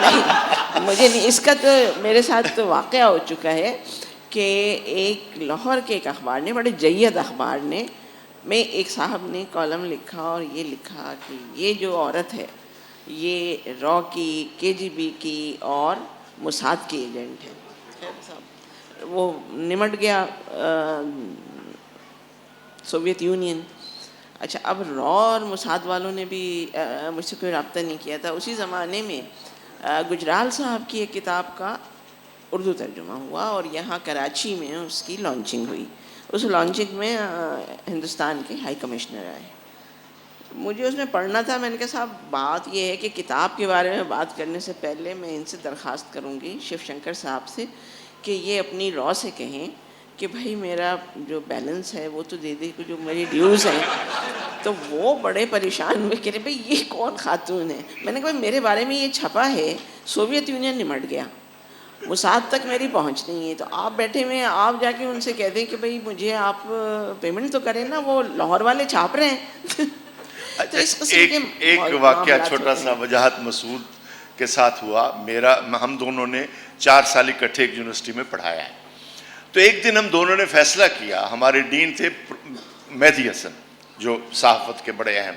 نہیں مجھے نہیں، اس کا تو میرے ساتھ تو واقعہ ہو چکا ہے کہ ایک لاہور کے ایک اخبار نے، بڑے جید اخبار نے، میں ایک صاحب نے کالم لکھا اور یہ لکھا کہ یہ جو عورت ہے یہ را کی، KGB کی اور موساد کی ایجنٹ ہے. خیر صاحب وہ نمٹ گیا سوویت یونین. اچھا اب را اور موساد والوں نے بھی مجھ سے کوئی رابطہ نہیں کیا تھا. اسی زمانے میں گجرال صاحب کی ایک کتاب کا اردو ترجمہ ہوا اور یہاں کراچی میں اس کی لانچنگ ہوئی. اس لانچنگ میں ہندوستان کے ہائی کمشنر آئے. مجھے اس میں پڑھنا تھا. میں نے کہا صاحب بات یہ ہے کہ کتاب کے بارے میں بات کرنے سے پہلے میں ان سے درخواست کروں گی شیو شنکر صاحب سے کہ یہ اپنی را سے کہیں کہ بھائی میرا جو بیلنس ہے وہ تو دے دے، جو میری ڈیوز ہیں. تو وہ بڑے پریشان ہوئے کہ بھائی یہ کون خاتون ہے. میں نے کہا میرے بارے میں یہ چھپا ہے، سوویت یونین نمٹ گیا، موساد تک میری پہنچ نہیں ہے، تو آپ بیٹھے ہوئے آپ جا کے ان سے کہہ دیں کہ بھائی مجھے آپ پیمنٹ تو کریں نا، وہ لاہور والے چھاپ رہے ہیں. تو اس قسم کے ایک واقعہ چھوٹا سا وجاہت مسعود کے ساتھ ہوا. ہم دونوں نے 4 سال اکٹھے ایک یونیورسٹی میں پڑھایا ہے. تو ایک دن ہم دونوں نے فیصلہ کیا، ہمارے ڈین تھے مہدی حسن جو صحافت کے بڑے اہم.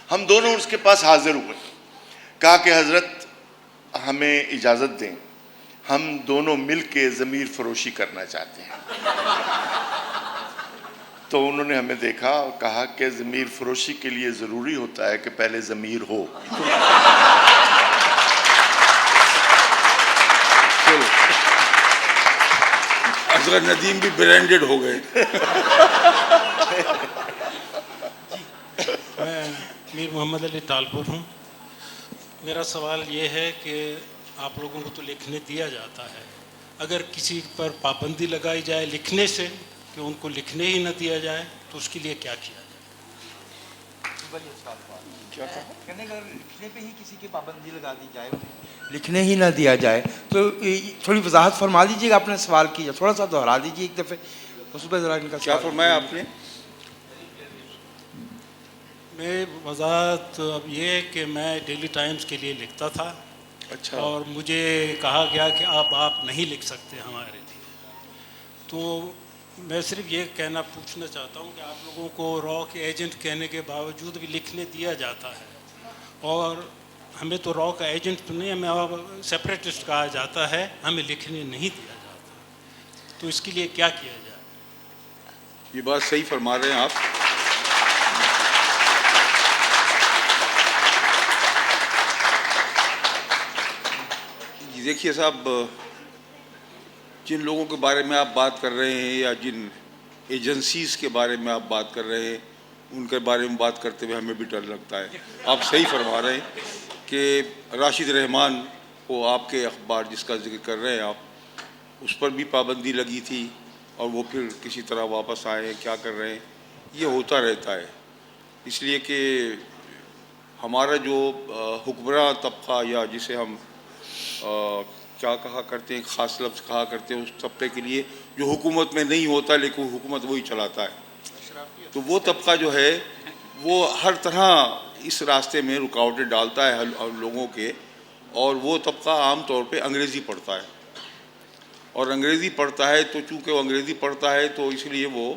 ہم دونوں اس کے پاس حاضر ہوئے، کہا کہ حضرت ہمیں اجازت دیں، ہم دونوں مل کے ضمیر فروشی کرنا چاہتے ہیں. تو انہوں نے ہمیں دیکھا اور کہا کہ ضمیر فروشی کے لیے ضروری ہوتا ہے کہ پہلے ضمیر ہو. اصغر ندیم بھی برینڈڈ ہو گئے. میں میر محمد علی تالپور ہوں. میرا سوال یہ ہے کہ آپ لوگوں کو تو لکھنے دیا جاتا ہے، اگر کسی پر پابندی لگائی جائے لکھنے سے کہ ان کو لکھنے ہی نہ دیا جائے تو اس کے لیے کیا کیا جائے؟ اگر لکھنے پہ ہی کسی کی پابندی لگا دی جائے، لکھنے ہی نہ دیا جائے، تو تھوڑی وضاحت فرما دیجیے گا. آپ نے سوال کیا تھوڑا سا دوہرا دیجیے ایک دفعہ. اس پہ ذرا ان کا کیا فرمایا آپ نے؟ میں وضاحت اب یہ ہے کہ میں ڈیلی ٹائمز کے لیے لکھتا تھا. اچھا. اور مجھے کہا گیا کہ آپ نہیں لکھ سکتے ہمارے لیے. تو میں صرف یہ پوچھنا چاہتا ہوں کہ آپ لوگوں کو را کے ایجنٹ کہنے کے باوجود بھی لکھنے دیا جاتا ہے، اور ہمیں تو را کا ایجنٹ تو نہیں، ہمیں سیپریٹسٹ کہا جاتا ہے، ہمیں لکھنے نہیں دیا جاتا. تو اس کے لیے کیا کیا جائے؟ یہ بات صحیح فرما رہے ہیں آپ. دیکھیے صاحب، جن لوگوں کے بارے میں آپ بات کر رہے ہیں یا جن ایجنسیز کے بارے میں آپ بات کر رہے ہیں، ان کے بارے میں بات کرتے ہوئے ہمیں بھی ڈر لگتا ہے. آپ صحیح فرما رہے ہیں کہ راشد رحمان کو آپ کے اخبار جس کا ذکر کر رہے ہیں آپ، اس پر بھی پابندی لگی تھی اور وہ پھر کسی طرح واپس آئے ہیں، کیا کر رہے ہیں. یہ ہوتا رہتا ہے، اس لیے کہ ہمارا جو حکمراں طبقہ یا جسے ہم کیا کہا کرتے ہیں، خاص لفظ کہا کرتے ہیں اس طبقے کے لیے جو حکومت میں نہیں ہوتا لیکن حکومت وہی چلاتا ہے، تو وہ طبقہ جو ہے وہ ہر طرح اس راستے میں رکاوٹیں ڈالتا ہے لوگوں کے. اور وہ طبقہ عام طور پہ انگریزی پڑھتا ہے، اور انگریزی پڑھتا ہے تو چونکہ وہ انگریزی پڑھتا ہے تو اس لیے وہ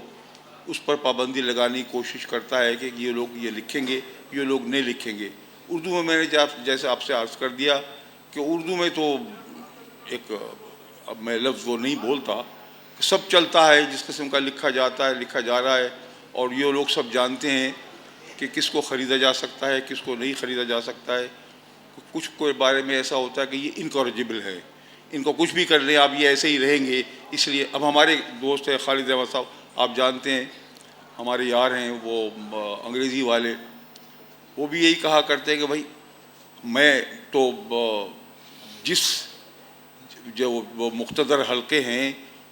اس پر پابندی لگانے کی کوشش کرتا ہے کہ یہ لوگ یہ لکھیں گے، یہ لوگ نہیں لکھیں گے. اردو میں نے جیسے آپ سے عرض کر دیا کہ اردو میں تو ایک، اب میں لفظ وہ نہیں بولتا، سب چلتا ہے، جس قسم کا لکھا جاتا ہے لکھا جا رہا ہے، اور یہ لوگ سب جانتے ہیں کہ کس کو خریدا جا سکتا ہے کس کو نہیں خریدا جا سکتا ہے. کچھ کے بارے میں ایسا ہوتا ہے کہ یہ انکورجیبل ہے، ان کو کچھ بھی کر لیں آپ یہ ایسے ہی رہیں گے. اس لیے اب ہمارے دوست ہیں خالد احمد صاحب، آپ جانتے ہیں ہمارے یار ہیں وہ انگریزی والے، وہ بھی یہی کہا کرتے ہیں کہ بھائی میں تو جس جو وہ مقتدر حلقے ہیں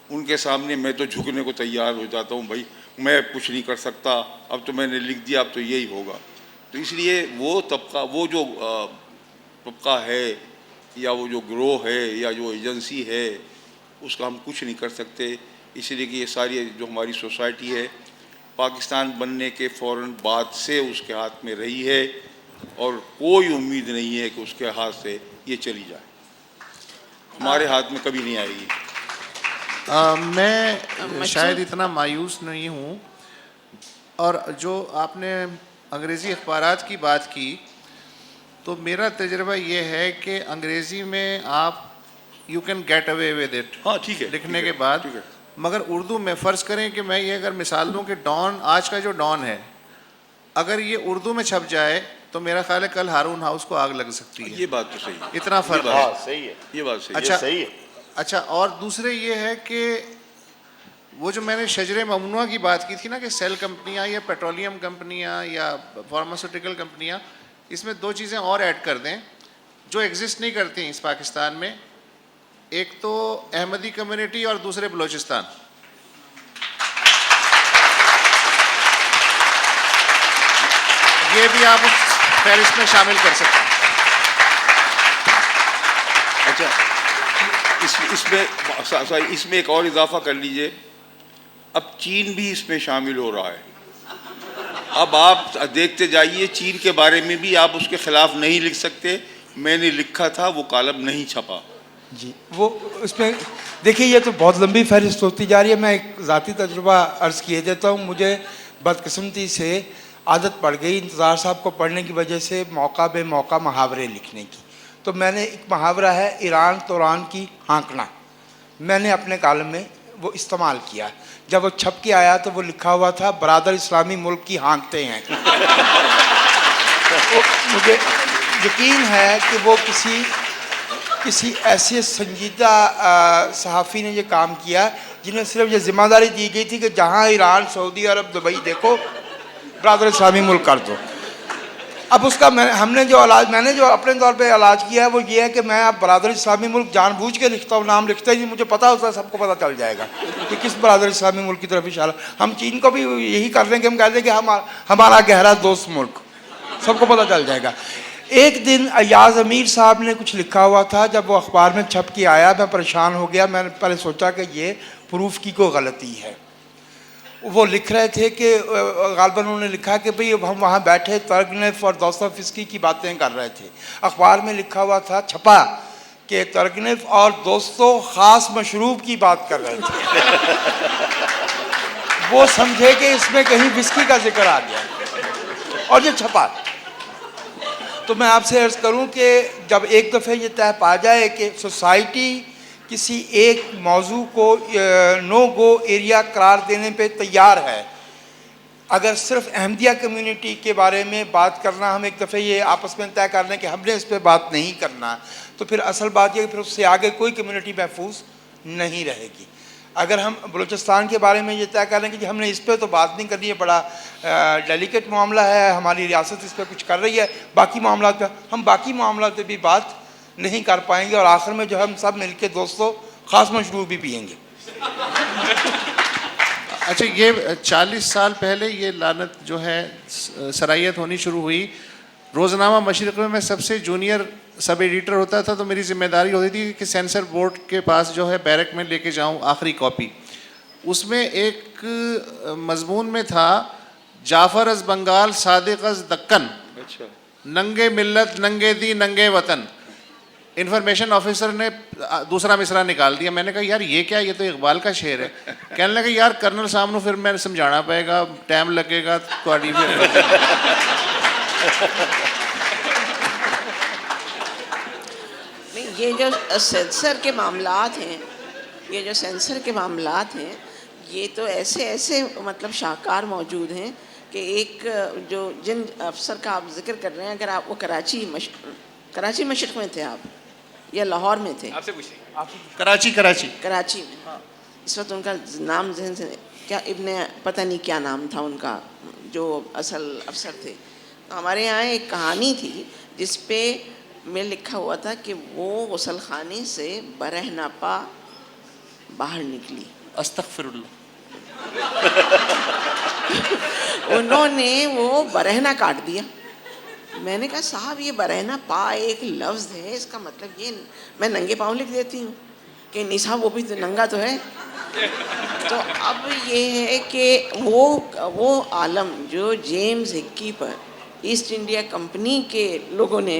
ان کے سامنے میں تو جھکنے کو تیار ہو جاتا ہوں، بھائی میں کچھ نہیں کر سکتا، اب تو میں نے لکھ دیا، اب تو یہی ہوگا. تو اس لیے وہ طبقہ، وہ جو طبقہ ہے یا وہ جو گروہ ہے یا جو ایجنسی ہے، اس کا ہم کچھ نہیں کر سکتے. اس لیے کہ یہ ساری جو ہماری سوسائٹی ہے پاکستان بننے کے فوراً بعد سے اس کے ہاتھ میں رہی ہے، اور کوئی امید نہیں ہے کہ اس کے ہاتھ سے یہ چلی جائے. ہمارے ہاتھ میں کبھی نہیں آئے گی. میں شاید اتنا مایوس نہیں ہوں، اور جو آپ نے انگریزی اخبارات کی بات کی تو میرا تجربہ یہ ہے کہ انگریزی میں آپ you can get away with it, ہاں ٹھیک ہے، لکھنے کے بعد، مگر اردو میں فرض کریں کہ میں یہ اگر مثال دوں کہ ڈان، آج کا جو ڈان ہے، اگر یہ اردو میں چھپ جائے تو میرا خیال ہے کل ہارون ہاؤس کو آگ لگ سکتی ہے. یہ بات تو صحیح ہے، اتنا فرق ہے. صحیح ہے، یہ بات صحیح ہے. اچھا صحیح ہے. اچھا، اور دوسرے یہ ہے کہ وہ جو میں نے شجر ممنوعہ کی بات کی تھی نا کہ سیل کمپنیاں یا پیٹرولیم کمپنیاں یا فارماسیوٹیکل کمپنیاں، اس میں دو چیزیں اور ایڈ کر دیں جو ایگزسٹ نہیں کرتی اس پاکستان میں. ایک تو احمدی کمیونٹی اور دوسرے بلوچستان. یہ بھی آپ اس فہرست میں شامل کر سکتے ہیں. اچھا، اس میں ایک اور اضافہ کر لیجئے، اب چین بھی اس میں شامل ہو رہا ہے. اب آپ دیکھتے جائیے، چین کے بارے میں بھی آپ اس کے خلاف نہیں لکھ سکتے. میں نے لکھا تھا، وہ کالم نہیں چھپا. جی، وہ اس میں دیکھیے یہ تو بہت لمبی فہرست ہوتی جا رہی ہے. میں ایک ذاتی تجربہ عرض کیے دیتا ہوں. مجھے بدقسمتی سے عادت پڑ گئی انتظار صاحب کو پڑھنے کی وجہ سے موقع بے موقع محاورے لکھنے کی. تو میں نے ایک محاورہ ہے ایران توران کی ہانکنا، میں نے اپنے کالم میں وہ استعمال کیا. جب وہ چھپ کے آیا تو وہ لکھا ہوا تھا برادر اسلامی ملک کی ہانکتے ہیں. مجھے یقین ہے کہ وہ کسی ایسے سنجیدہ صحافی نے یہ کام کیا جنہیں صرف یہ ذمہ داری دی گئی تھی کہ جہاں ایران، سعودی عرب، دبئی دیکھو برادر اسلامی ملک کر دو. اب اس کا میں نے جو اپنے طور پہ علاج کیا ہے وہ یہ ہے کہ میں اب برادر اسلامی ملک جان بوجھ کے لکھتا ہوں. نام لکھتا ہی نہیں، مجھے پتا ہوتا ہے، سب کو پتہ چل جائے گا کہ کس برادر اسلامی ملک کی طرف اشارہ. ہم چین کو بھی یہی کر دیں کہ ہم کہہ دیں کہ ہمارا گہرا دوست ملک، سب کو پتہ چل جائے گا. ایک دن ایاز امیر صاحب نے کچھ لکھا ہوا تھا، جب وہ اخبار میں چھپ کے آیا میں پریشان ہو گیا. میں نے پہلے سوچا کہ یہ پروف کی کوئی غلطی ہے. وہ لکھ رہے تھے کہ غالباً انہوں نے لکھا کہ بھئی ہم وہاں بیٹھے ترگنف اور دوستوفسکی کی باتیں کر رہے تھے. اخبار میں لکھا ہوا تھا، چھپا، کہ ترگنف اور دوستو خاص مشروب کی بات کر رہے تھے. وہ سمجھے کہ اس میں کہیں وسکی کا ذکر آ گیا اور یہ چھپا. تو میں آپ سے عرض کروں کہ جب ایک دفعہ یہ طے پا جائے کہ سوسائٹی کسی ایک موضوع کو نو گو ایریا قرار دینے پہ تیار ہے، اگر صرف احمدیہ کمیونٹی کے بارے میں بات کرنا ہم ایک دفعہ یہ آپس میں طے کر لیں کہ ہم نے اس پہ بات نہیں کرنا، تو پھر اصل بات یہ کہ پھر اس سے آگے کوئی کمیونٹی محفوظ نہیں رہے گی. اگر ہم بلوچستان کے بارے میں یہ طے کر لیں کہ ہم نے اس پہ تو بات نہیں کرنی ہے، بڑا ڈیلیکیٹ معاملہ ہے، ہماری ریاست اس پہ کچھ کر رہی ہے، باقی معاملات پہ ہم باقی معاملات پہ بھی بات نہیں کر پائیں گے، اور آخر میں جو ہم سب مل کے دوستوں خاص مشروب بھی پئیں گے. اچھا، یہ 40 سال پہلے یہ لعنت جو ہے صلاحیت ہونی شروع ہوئی. روزنامہ مشرق میں سب سے جونیئر سب ایڈیٹر ہوتا تھا، تو میری ذمہ داری ہوتی تھی کہ سینسر بورڈ کے پاس جو ہے بیرک میں لے کے جاؤں آخری کاپی. اس میں ایک مضمون میں تھا جعفر از بنگال صادق از دکن، ننگے ملت ننگے دی ننگے وطن. انفارمیشن آفیسر نے دوسرا مصرع نکال دیا. میں نے کہا یار یہ کیا، یہ تو اقبال کا شعر ہے. کہنے لگا یار کرنل صاحب نو پھر میں سمجھانا پائے گا، ٹائم لگے گا تھوڑی. یہ جو سینسر کے معاملات ہیں، یہ تو ایسے مطلب شاہکار موجود ہیں کہ ایک جو جن افسر کا آپ ذکر کر رہے ہیں، اگر آپ وہ کراچی مشرق میں تھے آپ یا لاہور میں تھے؟ آپ سے پوچھ رہے ہیں. کراچی میں. اس وقت ان کا نام ذہن سے کیا پتہ نہیں کیا نام تھا ان کا، جو اصل افسر تھے. ہمارے یہاں ایک کہانی تھی جس پہ میں لکھا ہوا تھا کہ وہ غسل خانے سے برہ ناپا باہر نکلی. استغفر اللہ. انہوں نے وہ برہنہ کاٹ دیا. میں نے کہا صاحب یہ برہنہ پا ایک لفظ ہے، اس کا مطلب یہ میں ننگے پاؤں لکھ دیتی ہوں کہ نہیں صاحب وہ بھی تو ننگا تو ہے. تو اب یہ ہے کہ وہ عالم جو جیمز ہکی پر ایسٹ انڈیا کمپنی کے لوگوں نے